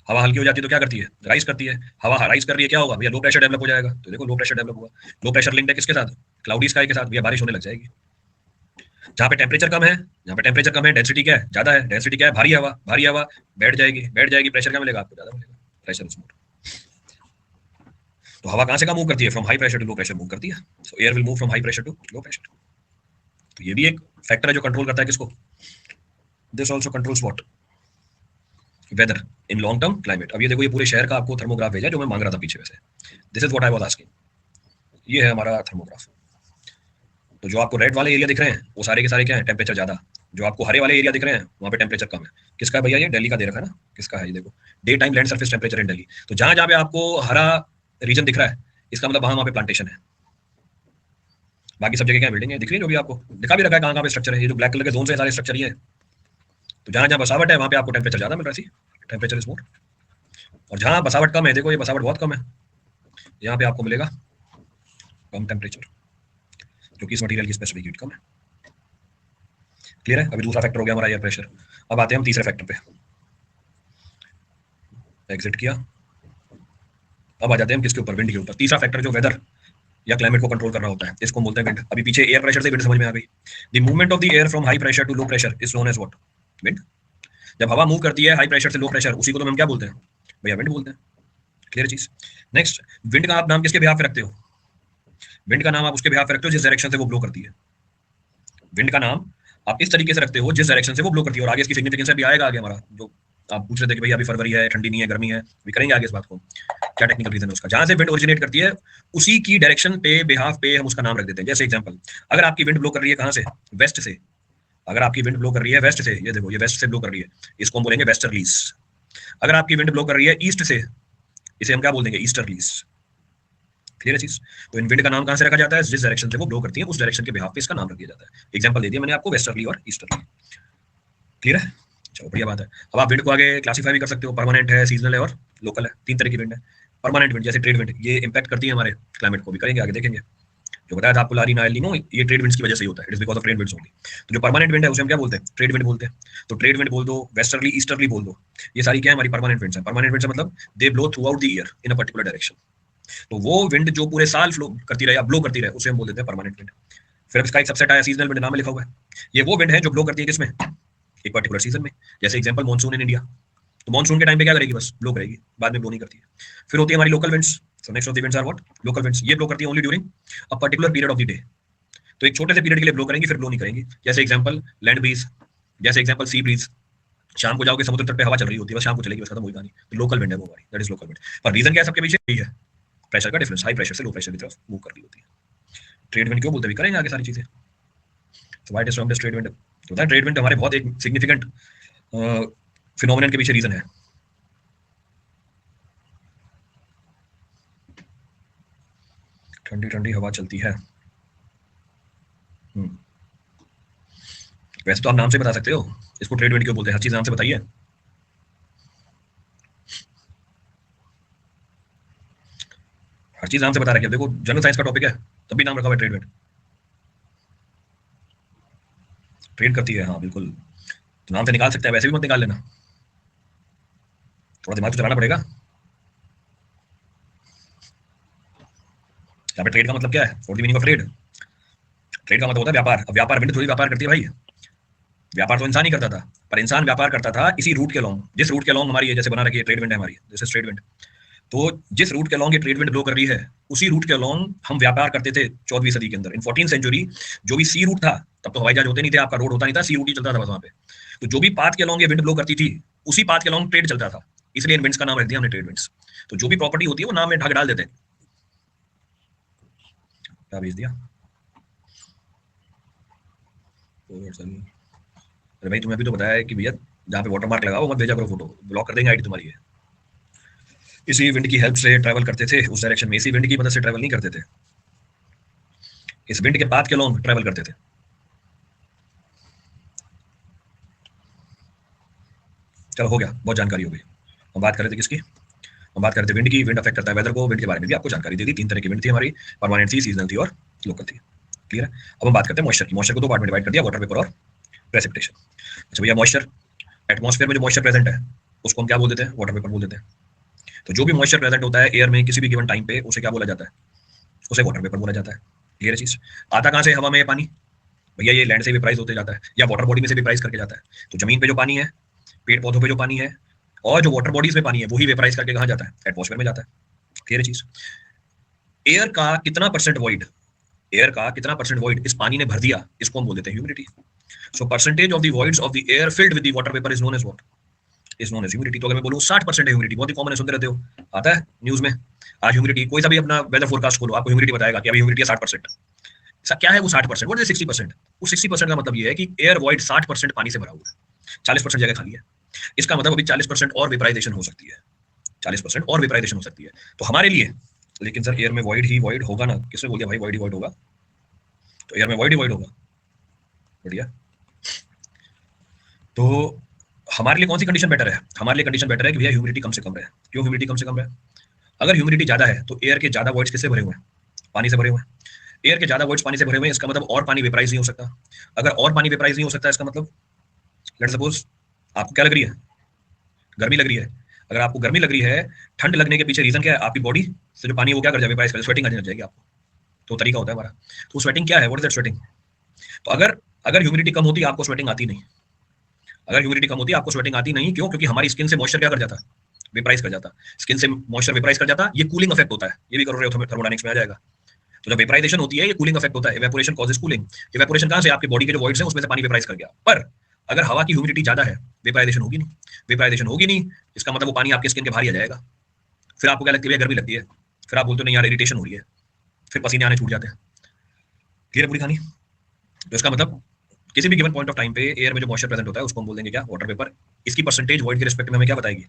हवा हल्की हो जाती है तो क्या करती है, राइज करती है। हवा राइज कर रही है, क्या होगा भैया, लो प्रेशर डेवलप हो जाएगा। तो देखो लो प्रेशर डेवलप हुआ, लो प्रेशर लिंक्ड है किसके साथ, क्लाउडी स्काई के साथ, भैया बारिश होने लग जाएगी। जहां पे टेंपरेचर कम है, जहां पे टेंपरेचर कम है, डेंसिटी क्या है, ज्यादा है, डेंसिटी क्या है, भारी हवा, भारी हवा बैठ जाएगी, बैठ जाएगी, प्रेशर क्या मिलेगा आपको, ज्यादा मिलेगा, प्रेशर इज मोर। तो हवा कहां से कहां मूव करती है, from high pressure to low pressure move करती है। So air will move from high pressure to low pressure. तो ये भी एक फैक्टर है जो कंट्रोल करता है किसको, this also controls what, weather in long term climate. अब ये देखो, ये पूरे शहर का आपको थर्मोग्राफ भेजा जो मैं मांग रहा था पीछे वैसे, this is what I was asking. ये है हमारा थर्मोग्राफ। तो जो आपको रेड वाले एरिया दिख रहे हैं वो सारे के सारे क्या है, टेंपरेचर ज्यादा। जो आपको हरे वाले एरिया दिख रहे हैं वहां पे टेंपरेचर कम है। किसका है भैया, ये दिल्ली का दे रखा है ना, किसका है ये देखो, day time land surface temperature in Delhi. तो जहां जहां पे आपको हरा रीजन दिख रहा है, इसका मतलब वहां पे प्लांटेशन है। बाकी सब जगह क्या बिल्डिंग है, दिख रही है जो भी आपको दिखा भी रखा है, कहां कहां पे स्ट्रक्चर है। ये जो ब्लैक कलर के जोन से सारे स्ट्रक्चर ये है। तो जहां जहां बसावट है वहां पे आपको टेंपरेचर ज्यादा मिल रहा है, टेंपरेचर इज मोर। और जहां बसावट कम है, देखो ये बसावट बहुत कम है, यहाँ पे आपको मिलेगा कम टेंपरेचर, क्योंकि इस मटेरियल की स्पेसिफिक हीट कम है। क्लियर है। अभी दूसरा फैक्टर हो गया हमारा एयर प्रेशर। अब आते हैं हम तीसरे फैक्टर पे, एग्जिट किया। अब आ जाते हैं हम किसके ऊपर, विंड के ऊपर। तीसरा फैक्टर जो वेदर या क्लाइमेट को कंट्रोल कर रहा होता है, इसको बोलते हैं विंड। अभी पीछे एयर प्रेशर से विंड समझ में आ गई। The movement of the air from high pressure to low pressure is known as what, wind. जब हवा मूव करती है हाई प्रेशर से लो प्रेशर, उसी को तो हम क्या बोलते हैं भैया, विंड बोलते हैं। क्लियर चीज। नेक्स्ट, विंड का आप नाम किसके बिहाफ पे रखते हो, विंड का नाम आप उसके बिहाफ पे रखते हो जिस डायरेक्शन से वो ब्लो करती है। विंड का नाम आप इस तरीके से रखते हो जिस डायरेक्शन से वो ब्लो करती है। और आगे इसकी सिग्निफिकेंस भी आएगा आगे हमारा जो आप पूछ रहे थे कि भाई अभी फरवरी है, ठंडी नहीं है, गर्मी है, अभी करेंगे आगे इस बात को, क्या टेक्निकल रीजन है उसका। जहां से विंड ओरिजिनेट करती है उसी की डायरेक्शन पे, बिहाफ पे हम उसका नाम रख देते हैं। जैसे एग्जांपल, अगर आपकी विंड ब्लो कर रही है कहां से, वेस्ट से, अगर आपकी विंड ब्लो कर रही है वेस्ट से, ये देखो ये वेस्ट से ब्लो कर रही है, इसको हम बोलेंगे वेस्टर्लीज। अगर आपकी विंड ब्लो कर रही है ईस्ट से, इसे हम क्या बोल देंगे, ईस्टर्लीज। क्लियर है चीज। तो इन विंड का नाम कहां से रखा जाता है, जिस डायरेक्शन से वो ब्लो करती है उस डायरेक्शन के बिहाफ पे इसका नाम रख दिया जाता है। एग्जांपल दे दिया मैंने आपको, वेस्टर्ली और ईस्टर्ली। क्लियर है, चलो बढ़िया बात है। अब आप विंड को आगे क्लासिफाई भी कर सकते हो, परमानेंट है, सीजनल है और लोकल है। तीन तरह की विंड है। परमानेंट विंड जैसे ट्रेड विंड, ये इंपैक्ट करती है हमारे क्लाइमेट को, भी करेंगे आगे देखेंगे। जो बताया था आपको लारी नाइल नीनो, ये ट्रेड विंड्स की वजह से ही होता है, it is because of trade winds only. तो जो परमानेंट विंड है उसे हम क्या बोलते हैं, ट्रेड विंड बोलते हैं। तो ट्रेड विंड बोल दो, वेस्टर्ली ईस्टर्ली बोल दो, ये सारी क्या है हमारी परमानेंट विंड्स हैं। परमानेंट विंड्स मतलब they blow throughout the year in a particular direction. तो वो विंड जो पूरे साल फ्लो करती रहे या ब्लो करती रहे उसे हम बोल देते हैं परमानेंट विंड। फिर इसका एक सबसेट आया सीजनल विंड, नाम में लिखा हुआ है। ये वो विंड है जो ब्लो करती है किसमें, एक पर्टिकुलर सीजन में। जैसे एग्जांपल मॉनसून इन इंडिया, तो मॉनसून के टाइम पे क्या करेगी, बस ब्लो करेगी, बाद में ब्लो नहीं करती है। फिर होती है हमारी local winds. So next of the winds are what, local winds. ये ब्लो करती है only during a particular period of the day. तो एक छोटे से पीरियड के लिए ब्लो करेंगी, फिर ब्लो नहीं करेंगी। जैसे एग्जांपल लैंड ब्रीज, जैसे एग्जांपल सी ब्रीज। शाम को जाओगे समुद्र तट पे हवा चल रही होती है, बस शाम को चलेगी, बस खत्म, हुई कहानी। तो लोकल विंड है वो हमारी, दैट इज लोकल विंड। पर रीजन क्या है सबके पीछे, यही है प्रेशर का डिफरेंस, हाई प्रेशर से लो प्रेशर की तरफ मूव कर रही होती है। ट्रेड विंड क्यों बोलते हैं, करेंगे आगे सारी चीजें। तो why is termed as trade wind, तो दैट ट्रेड विंड हमारे बहुत एक सिग्निफिकेंट फिनोमेनन के पीछे रीजन है। ठंडी ठंडी हवा चलती है। वैसे तो आप नाम से बता सकते हो इसको ट्रेड विंड क्यों बोलते हैं, हर चीज नाम से बताइए। हर चीज नाम से बता रखे, देखो जनरल साइंस का टॉपिक है, तब भी नाम रखा हुआ है ट्रेड विंड। ट्रेड करती है, हाँ बिल्कुल। तो नाम से निकाल सकते हैं, वैसे भी मत निकाल लेना, थोड़ा दिमाग तो चलाना पड़ेगा। यहाँ पे ट्रेड का मतलब क्या है, what the meaning of trade. Trade का मतलब होता है व्यापार। अब व्यापार विंड थोड़ी व्यापार करती है भाई, व्यापार तो इंसान ही करता था, पर इंसान व्यापार करता था इसी रूट के लॉन्ग, जिस रूट के लॉन्ग हमारी ये जैसे बना रखी है ट्रेड विंड है हमारी, दिस इज ट्रेड विंड। तो जिस रूट के लॉन्ग ये ट्रेड विंड ब्लो कर रही है, उसी रूट के लॉन्ग हम व्यापार करते थे 14वीं सदी के अंदर। इन 14th सेंचुरी जो भी सी रूट था, तब तो हवाई जहाज होते नहीं थे, आपका रोड होता नहीं था, सी रूट ही चलता था बस वहां पे। तो जो भी पाथ के लॉन्ग ये विंड ब्लो करती थी, उसी पाथ के लॉन्ग ट्रेड चलता था, इसलिए इन विंड्स का नाम रख दिया हमने ट्रेड विंड्स। तो जो भी प्रॉपर्टी होती है वो नाम में ढक डाल देते हैं। क्या भेज दिया, अरे भाई तुम्हें अभी तो बताया है कि भैया जहाँ पे वाटर मार्क लगाओ मत भेजा करो फोटो, ब्लॉक कर देंगे आईडी तुम्हारी है। इसी विंड की हेल्प से ट्रैवल करते थे उस डायरेक्शन में, इसी विंड की मदद से ट्रैवल नहीं करते थे, इस विंड के पाथ के लॉन्ग ट्रैवल करते थे। चलो हो गया, बहुत जानकारी हो गई। हम बात कर रहे थे किसकी, हम बात कर रहे थे विंड की। विंड अफेक्ट करता है वेदर को, विंड के बारे में भी आपको जानकारी दे दी। तीन तरह की विंड थी हमारी, परमानेंट थी, सीजनल थी और लोकल थी। क्लियर है। अब हम बात करते हैं मॉइस्चर की। मॉइस्चर को दो पार्ट में डिवाइड कर दिया, वाटर वेपर और प्रेसिपिटेशन। अच्छा भैया मॉइस्चर, एटमॉस्फेयर में जो मॉइस्चर प्रेजेंट है उसको हम क्या बोल देते हैं, वाटर वेपर बोल देते हैं। तो जो भी मॉइस्चर प्रेजेंट होता है एयर में किसी भी गिवन टाइम पे, उसे क्या बोला जाता है, उसे वाटर वेपर बोला जाता है। क्लियर चीज। आता कहां से, हवा में पानी, भैया ये लैंड से भी प्राइस होते जाता है या वाटर बॉडी में से भी प्राइस करके जाता है। तो जमीन पे जो पानी है, पेड़ पौधों पे जो पानी है, और जो वाटर बॉडीज में पानी है, वही वेपराइज करके कहां जाता है, एटमॉस्फेयर में जाता है। क्लियर चीज। एयर का कितना परसेंट वॉइड, एयर का कितना परसेंट वॉइड इस पानी ने भर दिया, इसको हम बोल देते हैं humidity. So percentage of the voids of the air filled with the water vapour is known as what, is known as humidity. तो अगर मैं बोलूं 60% है ह्यूमिडिटी, बहुत ही कॉमन है, सुनते रहते हो, आता है न्यूज में। आज ह्यूमिडिटी, कोई सा भी अपना वेदर फोरकास्ट खोलो, आपको ह्यूमिडिटी बताएगा कि अभी ह्यूमिडिटी है 60%। क्या है वो 60%, व्हाट इज 60%। उस 60% का मतलब ये है कि एयर वॉइड 60% पानी से भरा हुआ है, 40% जगह खाली है। इसका मतलब अभी 40% और वेपराइजेशन हो सकती है, 40% और वेपराइजेशन हो सकती है। तो हमारे लिए, लेकिन सर एयर में वॉइड ही वॉइड होगा ना, किसने बोल दिया भाई वॉइड ही वॉइड होगा, तो एयर में वॉइड ही वॉइड होगा। बढ़िया। तो हमारे लिए कौन सी कंडीशन बेटर है, हमारे लिए कंडीशन बेटर है कि भैया ह्यूमिडिटी कम से कम रहे। क्यों ह्यूमिडिटी कम से कम रहे, अगर ह्यूमिडिटी ज्यादा है तो एयर के ज्यादा वॉइड्स किससे भरे हुए हैं, पानी से भरे हुए हैं। एयर के ज्यादा वॉइड्स पानी से भरे हुए हैं, इसका मतलब और पानी वेपराइज नहीं हो सकता। अगर और पानी वेपराइज नहीं हो सकता, इसका मतलब लेट्स सपोज आपको क्या लग रही है, गर्मी लग रही है। अगर आपको गर्मी लग रही है, ठंड लगने के पीछे रीजन क्या है, आपकी बॉडी से जो पानी वो क्या कर जाएगा, वेपराइज कर, स्वेटिंग आने लग जाएगी आपको। तो तरीका होता है हमारा। तो स्वेटिंग क्या है, व्हाट इज दैट स्वेटिंग। तो अगर अगर ह्यूमिडिटी कम होती आपको स्वेटिंग आती नहीं, अगर ह्यूमिडिटी कम होती आपको स्वेटिंग आती नहीं, क्यों, क्योंकि हमारी स्किन से मॉइस्चर क्या कर जाता, वेपराइज कर जाता। स्किन से मॉइस्चर वेपराइज कर जाता, ये कूलिंग इफेक्ट होता है, ये भी कर रहे हो थर्मोडायनेमिक्स में आ जाएगा। तो जब वेपराइजेशन होती है ये कूलिंग इफेक्ट होता है, इवेपोरेशन कॉजेस कूलिंग। इवेपोरेशन कहां से, आपकी बॉडी के जो वॉइड्स हैं उसमें से पानी वेपराइज कर गया। पर अगर हवा की ह्यूमिडिटी ज्यादा है, वेपराइजेशन होगी नहीं, वेपराइजेशन होगी नहीं, इसका मतलब वो पानी आपके स्किन के बाहर ही आ जाएगा, फिर आपको क्या लगती है, गर्मी लगती है, फिर आप बोलते हो नहीं यार इरिटेशन हो रही है, फिर पसीने आने छूट जाते हैं। क्लियर पूरी कहानी? तो इसका मतलब किसी भी गिवन पॉइंट ऑफ टाइम पे एयर में जो मॉइस्चर प्रेजेंट होता है उसको हम बोल देंगे क्या, वाटर वेपर। इसकी परसेंटेज वॉइड के रिस्पेक्ट में हमें क्या बताएगी,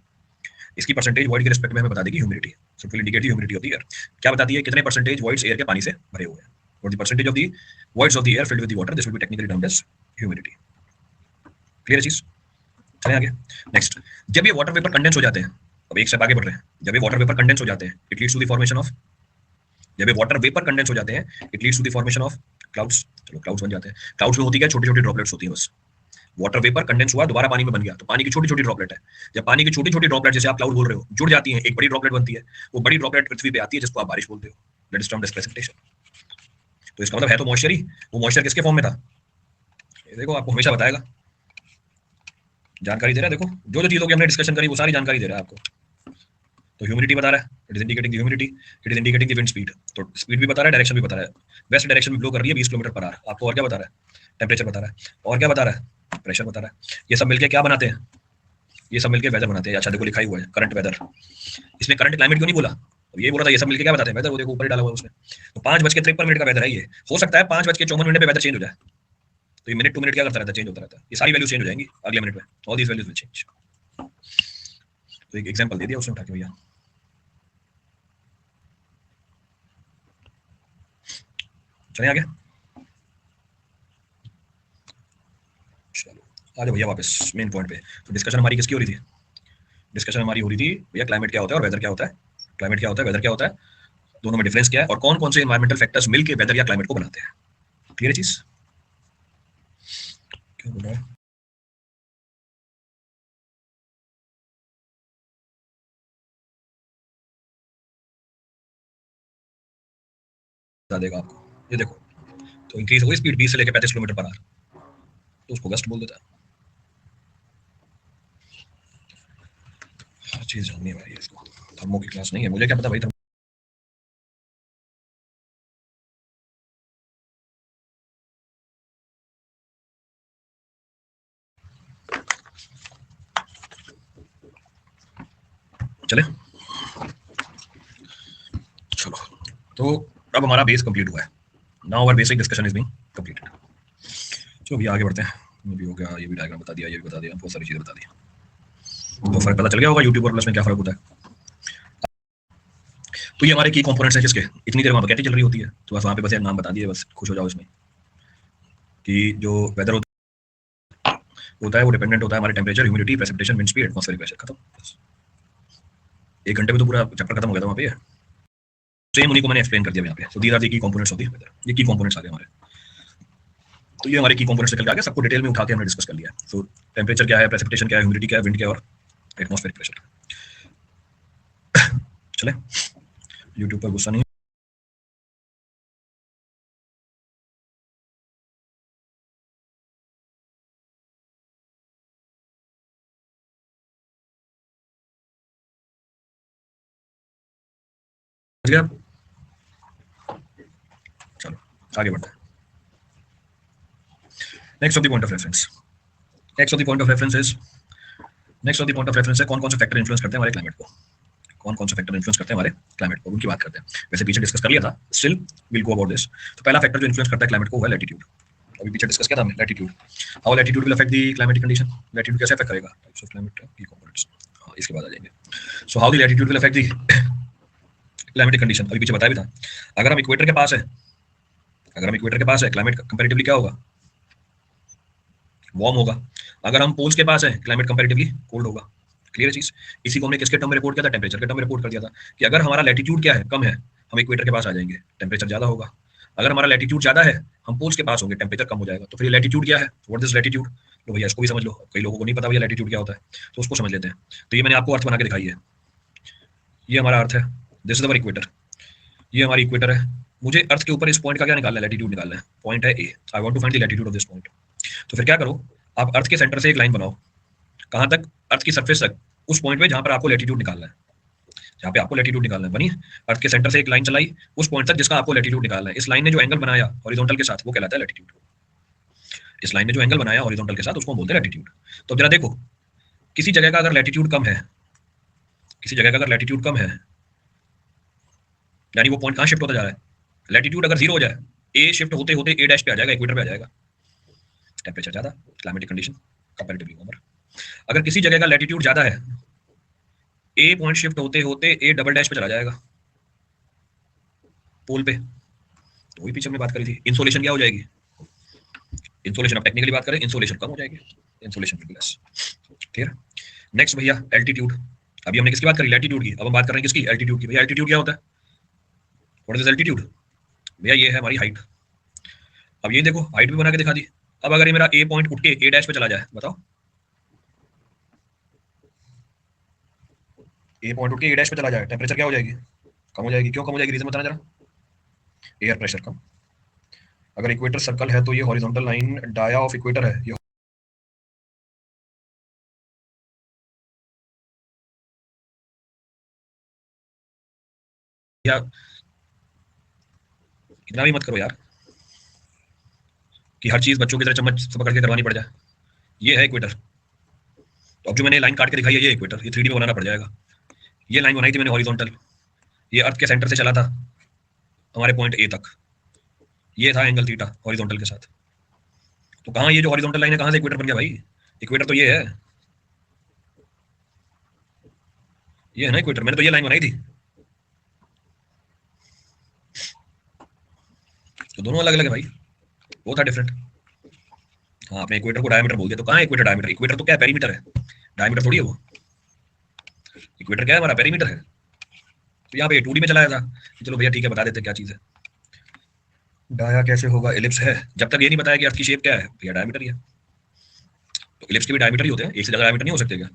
इसकी परसेंटेज वॉइड के रिस्पेक्ट में हमें बता देगी humidity. So it will indicate humidity of the air. क्या बताती है, कितने परसेंटेज वॉइड्स एयर के पानी से भरे हुए हैं, और the percentage of the voids of the air filled with the water, this will be technically termed as humidity. Clear चीज? चलें आगे। नेक्स्ट, जब ये वाटर वेपर कंडेंस हो जाते हैं, अब एक स्टेप आगे बढ़ रहे हैं, जब ये वाटर वेपर कंडेंस हो जाते हैं it leads to the formation of, जब ये वाटर वेपर कंडेंस हो जाते हैं it leads to the formation of clouds. चलो क्लाउड्स बन जाते हैं। क्लाउड्स में होती क्या, छोटी छोटी ड्रॉपलेट्स होती हैं बस। वाटर वेपर कंडेंस हुआ, दोबारा पानी में बन गया, तो पानी की छोटी छोटी ड्रॉपलेट है। जब पानी की छोटी छोटी ड्रॉपलेट, जैसे आप क्लाउड बोल रहे हो, जुड़ जाती हैं, एक बड़ी ड्रॉपलेट बनती है, वो बड़ी ड्रॉपलेट पृथ्वी पे आती है, जिसको आप बारिश बोलते हो, that is termed as precipitation. तो इसका मतलब है तो मॉइस्चर ही, वो मॉइस्चर किसके फॉर्म में था, ये देखो आपको हमेशा बताएगा, जानकारी दे रहा है। देखो जो जो चीजों की हमने डिस्कशन करी वो सारी जानकारी दे रहा है आपको। तो ह्यूमिडिटी बता रहा है, it is indicating the humidity, it is indicating the wind speed, तो स्पीड भी बता रहा है, डायरेक्शन भी बता रहा है। वेस्ट डायरेक्शन में ब्लो कर रही है 20 किलोमीटर पर आवर, आपको और क्या बता रहा है, टेम्परेचर बता रहा है, और क्या बता रहा है, प्रेशर बता रहा है। ये सब मिलकर क्या बनाते हैं, ये सब मिलकर वेदर बनाते हैं। अच्छा देखो लिखा ही हुआ है करंट वेदर, इसमें करंट क्लाइमेट क्यों नहीं बोला, अब ये बोला था ये सब मिलकर क्या बताते हैं, वेदर, वो देखो ऊपर ही डाला हुआ है उसने। तो 5:53 का वेदर है ये, हो सकता है 5:54 पे वेदर चेंज हो जाए, तो ये मिनट टू मिनट क्या करता रहता है, चेंज होता रहता है, ये सारी वैल्यूज चेंज हो जाएंगी अगले मिनट में, all these values will change. तो एक एग्जांपल दे दिया उसने उठा के भैया। चलिए आगे, चलो आ जाओ भैया वापस मेन पॉइंट पे। तो डिस्कशन हमारी किसकी हो रही थी, डिस्कशन हमारी हो रही थी भैया क्लाइमेट क्या होता है और वेदर क्या होता है, क्लाइमेट क्या होता है, वेदर क्या होता है, दोनों में डिफरेंस क्या है, और कौन कौन से एनवायरमेंटल फैक्टर्स मिलकर वेदर या क्लाइमेट को बनाते हैं। क्लियर है चीज? क्या बोल रहा है, बता देगा आपको। ये देखो, तो इंक्रीज हो गई स्पीड 20 से लेकर 35 किलोमीटर पर आवर, तो उसको गस्ट बोल देता है। हर चीज जाननी है भाई इसको, थर्मो की क्लास नहीं है, मुझे क्या पता भाई थर्मो। चले चलो, तो अब हमारा बेस कंप्लीट हुआ है, now our basic discussion is being completed. चलो भैया आगे बढ़ते हैं, ये भी हो गया, ये भी डायग्राम बता दिया, ये भी बता दिया, बहुत सारी चीजें बता दी, तो फर्क पता चल गया होगा यूट्यूब और प्लस में क्या फर्क होता है। तो ये हमारे की कंपोनेंट्स हैं किसके, इतनी देर वहां पर चल रही होती है, तो बस वहां पे बस नाम बता दिए, बस खुश हो जाओ इसमें, कि जो वेदर होता है वो डिपेंडेंट होता है हमारे temperature, humidity, precipitation, wind speed, atmospheric pressure, खत्म। बस 1 घंटे में तो पूरा चैप्टर खत्म हो गया था वहां पे। सेम उन्हीं को मैंने एक्सप्लेन कर दिया यहाँ पे। So these are the key components होती है, ये की कंपोनेंट्स आ गए हमारे। तो ये हमारे की कंपोनेंट्स निकल के आ गए, सबको डिटेल में उठा के हमने डिस्कस कर लिया। सो टेम्परेचर क्या है, प्रेसिपिटेशन क्या है, ह्यूमिडिटी क्या है, विंड क्या है, और एटमॉस्फेरिक प्रेशर। चले, यूट्यूब पर गुस्सा नहीं गया। चलो आगे बढ़ते हैं। Next of the point of reference, next of the point of reference is, next of the point of reference है कौन कौन से फैक्टर इन्फ्लुएंस करते हैं हमारे क्लाइमेट को, कौन कौन से फैक्टर इन्फ्लुएंस करते हैं हमारे क्लाइमेट को, उनकी बात करते हैं। वैसे पीछे डिस्कस कर लिया था, still will go about this. तो पहला फैक्टर जो इन्फ्लुएंस करता है क्लाइमेट को वो है लैटिट्यूड। अभी पीछे डिस्कस किया था हमने, latitude, how latitude will affect the climatic condition, latitude कैसे अफेक्ट करेगा, टाइप्स ऑफ क्लाइमेट की कंपोनेंट्स, इसके बाद आ जाएंगे। So how the latitude will affect the climatic condition, अभी पीछे बताया भी था। अगर हम इक्वेटर के पास है, अगर हम इक्वेटर के पास है, क्लाइमेट कंपैरेटिवली क्या होगा, वार्म होगा। अगर हम पोल्स के पास है, क्लाइमेट कंपैरेटिवली कोल्ड होगा। क्लियर चीज? इसी को हमने किसके टर्म में रिपोर्ट किया था, टेम्परेचर के टर्म में रिपोर्ट कर दिया था, कि अगर हमारा लैटिट्यूड क्या है, कम है, हम इक्वेटर के पास आ जाएंगे, टेम्परेचर ज्यादा होगा। अगर हमारा लैटिट्यूड ज्यादा है, हम पोल्स के पास होंगे, टेम्परेचर कम हो जाएगा। तो फिर लैटिट्यूड क्या है, व्हाट इज लैटिट्यूड, तो भैया इसको भी समझ लो, कई लोगों को नहीं पता भैया लैटिट्यूड क्या होता है, तो उसको समझ लेते हैं। तो ये मैंने आपको अर्थ बना के दिखाई है, ये हमारा अर्थ है, दिस इज अवर इक्वेटर, ये हमारी इक्वेटर है। मुझे अर्थ के ऊपर इस पॉइंट का क्या निकालना है, लैटिट्यूड निकालना है, पॉइंट है A, I want to find the latitude of this point. तो फिर क्या करो, आप अर्थ के सेंटर से एक लाइन बनाओ, कहां तक, अर्थ की सरफेस तक, उस पॉइंट पे जहां पर आपको लैटिट्यूड निकालना है, जहां पे आपको लैटिट्यूड निकालना है, बनी अर्थ के सेंटर से एक लाइन चलाई उस पॉइंट तक जिसका आपको लैटिट्यूड निकालना है। इस लाइन ने जो एंगल बनाया हॉरिजॉन्टल के साथ, वो कहलाता है लैटिट्यूड। इस लाइन ने जो एंगल बनाया हॉरिजॉन्टल के साथ उसको हम बोलते हैं लैटिट्यूड। तो अब जरा देखो, किसी जगह का अगर लैटिट्यूड कम है, किसी जगह का अगर लैटिट्यूड कम है, यानी वो पॉइंट कहाँ शिफ्ट होता जा रहा है, लैटिट्यूड अगर 0 हो जाए, ए शिफ्ट होते होते ए डैश पे आ जाएगा, इक्वेटर पे आ जाएगा, टेम्परेचर ज्यादा, क्लाइमेटिक कंडीशन कंपैरेटिवली वार्मर। अगर किसी जगह का लैटिट्यूड ज्यादा है, ए पॉइंट शिफ्ट होते होते ए डबल डैश पे चला जाएगा, पोल पे। तो वही पीछे हमने बात करी थी, इंसोलेशन क्या हो जाएगी, इंसोलेशन, अब टेक्निकली बात करें, इंसोलेशन कम हो जाएगी, insolation will be less. Clear. Next भैया एल्टीट्यूड, अभी हमने किसकी बात करी, लैटिट्यूड की, अब हम बात कर रहे हैं किसकी, एल्टीट्यूड की। भैया एल्टीट्यूड क्या होता है, व्हाट इज एल्टीट्यूड, भैया ये है हमारी हाइट। अब ये देखो हाइट भी बना के दिखा दी। अब अगर ये मेरा ए पॉइंट उठ के ए डैश पे चला जाए, बताओ, ए पॉइंट उठ के ए डैश पे चला जाए, टेम्परेचर क्या हो जाएगी, कम हो जाएगी। क्यों कम हो जाएगी, रीजन बताना जरा। एयर प्रेशर कम। अगर इक्वेटर सर्कल है तो ये horizontal line dia of equator है, ये या इतना भी मत करो यार कि हर चीज बच्चों की तरह चम्मच से पकड़ के करवानी पड़ जाए। ये है इक्वेटर, तो अब जो मैंने लाइन काट के दिखाई है ये इक्वेटर, ये 3D में बनाना पड़ जाएगा। ये लाइन बनाई थी मैंने हॉरिजॉन्टल, ये अर्थ के सेंटर से चला था हमारे पॉइंट ए तक, ये था एंगल थीटा हॉरिजॉन्टल के साथ। तो कहाँ ये जो हॉरिजॉन्टल लाइन है कहाँ से इक्वेटर बन गया भाई, इक्वेटर तो ये है, ये है ना इक्वेटर, मैंने तो ये लाइन बनाई थी। तो दोनों अलग अलग है भाई, वो था डिफरेंट। हाँ आपने इक्वेटर को डायमीटर बोल दिया, तो कहाँ है इक्वेटर डायमीटर, इक्वेटर तो क्या है, पेरीमीटर है, डायमीटर थोड़ी है वो। इक्वेटर क्या है, हमारा पेरीमीटर है। तो यहाँ पे 2D में चलाया था, चलो भैया ठीक है बता देते क्या चीज है। डाया कैसे होगा, एलिप्स है, जब तक ये नहीं बताया कि अर्थ की शेप क्या है, भैया डायमीटर ही है। तो एलिप्स के भी डायमीटर ही होते हैं, एक से ज्यादा डायमीटर नहीं हो सकते क्या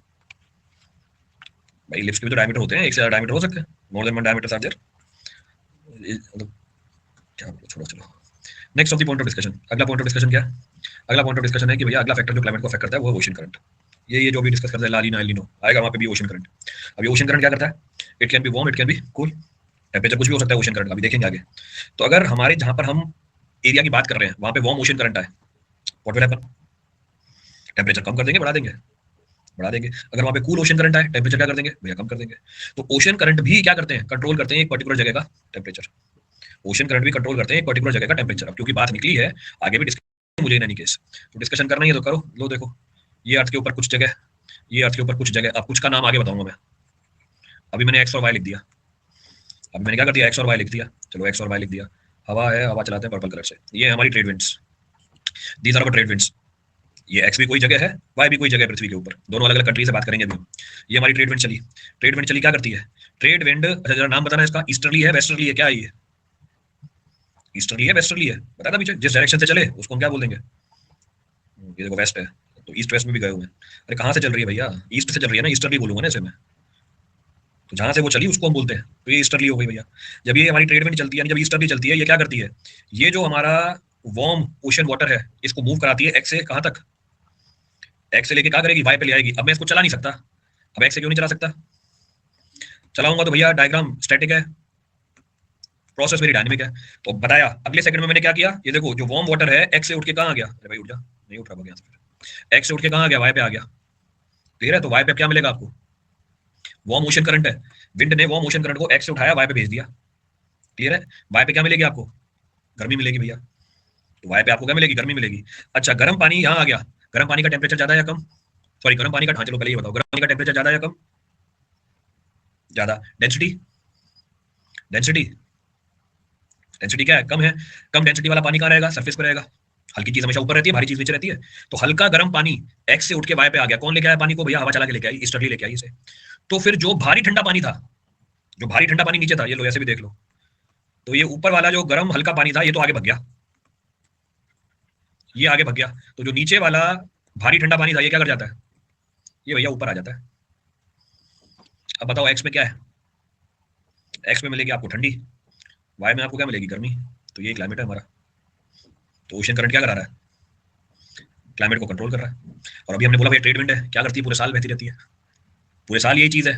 भाई, एलिप्स के भी तो डायमीटर होते हैं, एक से ज्यादा डायमीटर हो सकते हैं, more than one diameter are there. मतलब क्या बोलो, छोड़ो चलो। Next of the point of discussion, अगला पॉइंट ऑफ डिस्कशन क्या है, अगला पॉइंट ऑफ डिस्कशन है कि भैया अगला फैक्टर जो क्लाइमेट को अफेक्ट करता है वो है ओशन करंट। ये जो भी डिस्कस करते हैं लालिना एलिनो आएगा, वहां पे भी ओशन करंट। अब ये ओशन करंट क्या करता है, it can be warm, it can be cool, temperature कुछ भी हो सकता है ओशन करंट, अभी देखेंगे आगे। तो अगर हमारे जहां पर हम एरिया की बात कर रहे हैं वहां पे वार्म ओशन करंट आए, व्हाट विल हैपन, टेम्परेचर कम कर देंगे बढ़ा देंगे, बढ़ा देंगे। अगर वहां पे कूल ओशन करंट आए, टेम्परेचर क्या कर देंगे भैया, कम कर देंगे। तो ओशन करंट भी क्या करते हैं, कंट्रोल करते हैं एक पर्टिकुलर जगह का टेम्परेचर, ओशन करंट भी कंट्रोल करते हैं एक पर्टिकुलर जगह का टेम्परेचर। अब क्योंकि बात निकली है आगे भी डिस्कशन, मुझे इन एनी केस तो डिस्कशन करना ही है तो करो। लो देखो, ये अर्थ के ऊपर कुछ जगह, ये अर्थ के ऊपर कुछ जगह, अब कुछ का नाम आगे बताऊंगा मैं। अभी मैंने एक्स और वाई लिख दिया, अभी मैंने क्या कर दिया, एक्स और वाई लिख दिया, चलो एक्स और वाई लिख दिया। हवा है, हवा चलाते हैं पर्पल कलर से, ये है हमारी trade winds, these are our trade winds. ये एक्स भी कोई जगह है, वाई भी कोई जगह है पृथ्वी के ऊपर, दोनों अलग अलग कंट्री से बात करेंगे अभी हम। ये हमारी ट्रेड विंड चली, ट्रेड विंड चली क्या करती है, ट्रेड विंड, अच्छा जरा नाम बताना इसका, ईस्टर्ली है वेस्टर्ली है, क्या है ये, ईस्टर्ली है वेस्टर्ली है, बता था पीछे, जिस डायरेक्शन से चले उसको हम क्या बोल देंगे, ये देखो वेस्ट है, तो ईस्ट वेस्ट में भी गए हुए हैं। अरे कहाँ से चल रही है भैया, ईस्ट से चल रही है ना, ईस्टर्ली बोलूंगा ना इसे मैं, तो जहां से वो चली उसको हम बोलते हैं, तो ये ईस्टर्ली हो गई भैया। जब ये हमारी ट्रेड विंड चलती है, जब ईस्टर्ली चलती है, ये क्या करती है, ये जो हमारा वार्म ओशन वाटर है इसको मूव कराती है एक्स से कहां तक, एक्स से लेके क्या करेगी, वाई पे ले आएगी। अब मैं इसको चला नहीं सकता, अब एक्स से क्यों नहीं चला सकता, चलाऊंगा तो भैया डायग्राम स्टैटिक है, प्रोसेस मेरी डायनेमिक है। तो बताया अगले सेकंड में मैंने क्या किया, ये देखो जो वार्म वाटर है एक्स से उठ के कहां आ गया, अरे भाई उठ जा, नहीं उठ रहा, एक्स से उठ के कहां आ गया, वाई पे आ गया। क्लियर है, तो वाई पे क्या मिलेगा आपको, वार्म ओशन करंट है, विंड ने वार्म ओशन करंट को एक्स से उठाया वाई पे भेज दिया। क्लियर है, वाई पे क्या मिलेगी आपको, गर्मी मिलेगी भैया, तो वाई पे आपको क्या मिलेगी, गर्मी मिलेगी। अच्छा गर्म पानी यहाँ आ गया, गर्म पानी का टेम्परेचर ज्यादा या कम, सॉरी गर्म पानी का, हाँ चलो पहले ये बताओ, गर्म पानी का टेम्परेचर ज्यादा या कम, ज्यादा। डेंसिटी, डेंसिटी, डेंसिटी क्या है, कम है, कम डेंसिटी वाला पानी कहाँ रहेगा, सरफेस पे रहेगा। हल्की चीज हमेशा ऊपर रहती है, भारी चीज नीचे रहती है। तो हल्का गर्म पानी एक्स से उठ के वाई पे आ गया, कौन लेके आया पानी को, भैया हवा चला के लेके आई, ईस्टर्ली लेके आई इसे। तो फिर जो भारी ठंडा पानी था, जो भारी ठंडा पानी नीचे था, ये लो ऐसे भी देख लो, तो ये ऊपर वाला जो गर्म हल्का पानी था ये तो आगे भग गया, ये आगे भग गया। तो जो नीचे वाला भारी ठंडा पानी था ये क्या कर जाता है, ये भैया ऊपर आ जाता है। अब बताओ एक्स में क्या है, एक्स में मिलेगी आपको ठंडी, वाई में आपको क्या मिलेगी, गर्मी। तो ये क्लाइमेट है हमारा। तो ओशन करंट क्या करा रहा है, क्लाइमेट को कंट्रोल कर रहा है। और अभी हमने बोला भैया ट्रेड विंड है, क्या करती है, पूरे साल बहती रहती है, पूरे साल यही चीज है,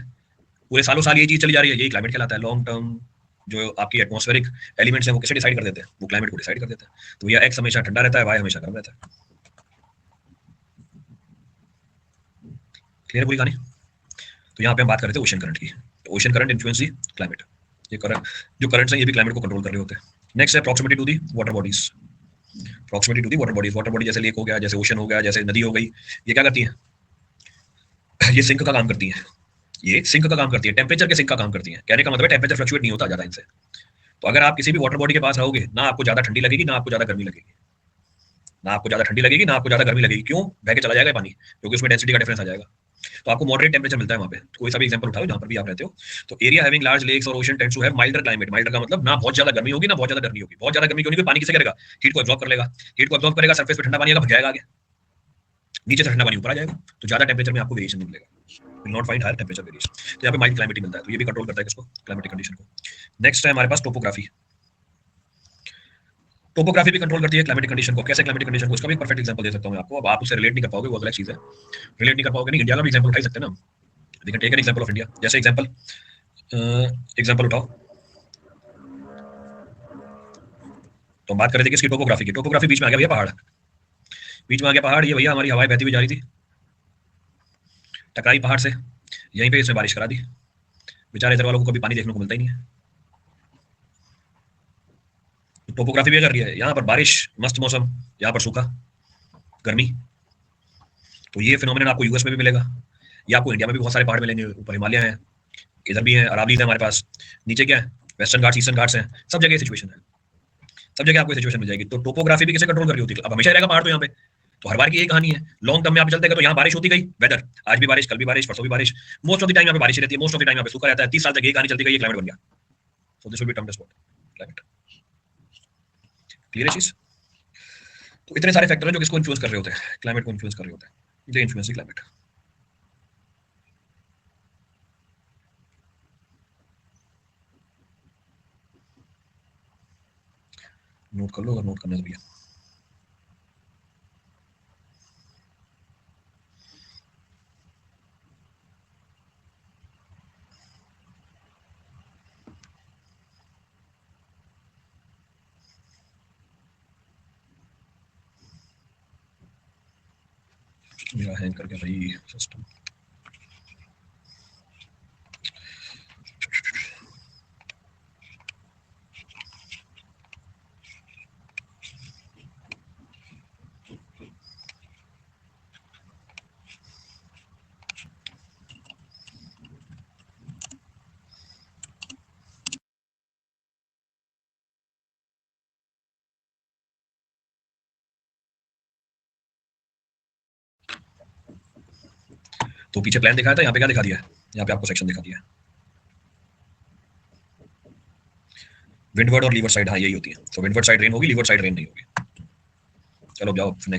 पूरे सालों साल यही चीज चली जा रही है, यही क्लाइमेट कहलाता है। लॉन्ग टर्म जो आपकी एटमॉस्फेरिक एलिमेंट्स हैं वो किसे डिसाइड कर देते हैं, वो क्लाइमेट को डिसाइड कर देते हैं। तो भैया एक्स हमेशा ठंडा रहता है, वाई हमेशा गर्म रहता है। क्लियर पूरी कहानी? तो यहाँ पे हम बात कर रहे थे ओशन करंट की। Ocean current influence the climate. ये करंट, जो करंट्स हैं ये भी क्लाइमेट को कंट्रोल कर रहे होते हैं। नेक्स्ट है proximity to the water bodies. Proximity to the water bodies, water body जैसे लेक हो गया, जैसे ओशन हो गया, जैसे नदी हो गई, ये क्या करती है? ये सिंक का काम करती है। ये सिंक का काम करती है, टेम्परेचर के सिंक का काम करती है। कहने का मतलब है टेम्परेचर फ्लक्चुएट नहीं होता ज्यादा इनसे। तो अगर आप किसी भी वाटर बॉडी के पास रहोगे ना, आपको ज्यादा ठंडी लगेगी ना आपको ज्यादा गर्मी लगेगी, ना आपको ज्यादा ठंडी लगेगी ना आपको ज्यादा गर्मी लगेगी। क्यों? बह के चला जाएगा पानी, क्योंकि उसमें डेंसिटी का डिफरेंस आ जाएगा। तो आपको मॉडरेट टेम्परेचर मिलता है वहां पे। तो कोई सा भी एग्जांपल उठाओ जहां पर भी आप रहते हो। तो एरिया हैविंग लार्ज लेक्स और ocean tends to have milder climate. Milder का मतलब ना बहुत ज्यादा गर्मी होगी ना बहुत ज्यादा गर्मी होगी। बहुत ज्यादा गर्मी क्यों नहीं? पानी किसे करेगा? हीट को एब्जॉर्ब कर लेगा। हीट को एब्जॉर्ब करेगा, सरफेस पे ठंडा पानी आएगा, भग जाएगा आगे, नीचे से ठंडा पानी ऊपर आ जाएगा। तो ज्यादा टेम्परेचर में आपको वेरिएशन नहीं मिलेगा, will not find higher temperature variation. तो यहाँ पे माइल्ड क्लाइमेट ही मिलता है। तो ये भी कंट्रोल करता है किसको? क्लाइमेटिक कंडीशन को। नेक्स्ट है हमारे पास टोपोग्राफी। टोपोग्राफी भी कंट्रोल करती है क्लाइमेटिक कंडीशन को। कैसे क्लाइमेटिक कंडीशन को? उसका भी परफेक्ट एग्जांपल दे सकता हूं मैं आपको। अब आप उसे रिलेट नहीं कर पाओगे, वो अलग चीज है। रिलेट नहीं कर पाओगे नहीं, इंडिया का भी एग्जांपल उठा ही सकते हैं ना हम। लेकिन take an example of India. जैसे एग्जांपल एग्जांपल उठाओ। तो हम बात कर रहे थे किसकी? टोपोग्राफी की। टोपोग्राफी बीच में आ गया भैया पहाड़। बीच में आ गया पहाड़। ये भैया हमारी हवाएं बहती हुई जा रही थी, टकराई पहाड़ से, यहीं पे इसने बारिश करा दी। बेचारे इधर वालों को कभी पानी देखने को मिलता ही नहीं है। टोपोग्राफी भी कर रही है। यहाँ पर बारिश, मस्त मौसम, यहाँ पर सूखा, गर्मी। तो ये फिनोमेनन आपको यूएस में भी मिलेगा, या आपको इंडिया में भी बहुत सारे पहाड़ मिलेंगे। ऊपर हिमालय है, इधर भी है, अरावलीज है हमारे पास, नीचे क्या है? वेस्टर्न घाट्स, ईस्टर्न घाट्स हैं। सब जगह सिचुएशन है, सब जगह आपको सिचुएशन मिल जाएगी। तो टोपोग्राफी भी किसे कंट्रोल कर रही होती है? अब हमेशा रहेगा पहाड़ तो यहाँ पे। तो हर बार की यही कहानी है। लॉन्ग टर्म में आप चलते गए तो यहाँ बारिश होती गई, वेदर, आज भी बारिश, कल भी बारिश, परसों भी बारिश, मोस्ट ऑफ द टाइम यहाँ पे बारिश रहती है, मोस्ट ऑफ द टाइम यहाँ पे सूखा रहता है। 30 साल तक ये कहानी चलती गई, ये क्लाइमेट बन गया। So this will be termed as climate. Clear है चीज? तो इतने सारे फैक्टर हैं जो किसको इन्फ्लुएंस कर रहे होते हैं? क्लाइमेट को इन्फ्लुएंस कर रहे होते हैं। They influence the climate. Note कर लो अगर नोट करना है तो भैया। मेरा हैंग कर गया भाई सिस्टम। तो पीछे प्लान दिखाया था, यहाँ पे क्या दिखा दिया है? यहाँ पे आपको सेक्शन दिखा दिया है। विंडवर्ड और लीवर्ड साइड, हाँ यही होती है। तो विंडवर्ड साइड रेन होगी, लीवर्ड साइड रेन नहीं होगी। चलो जाओ।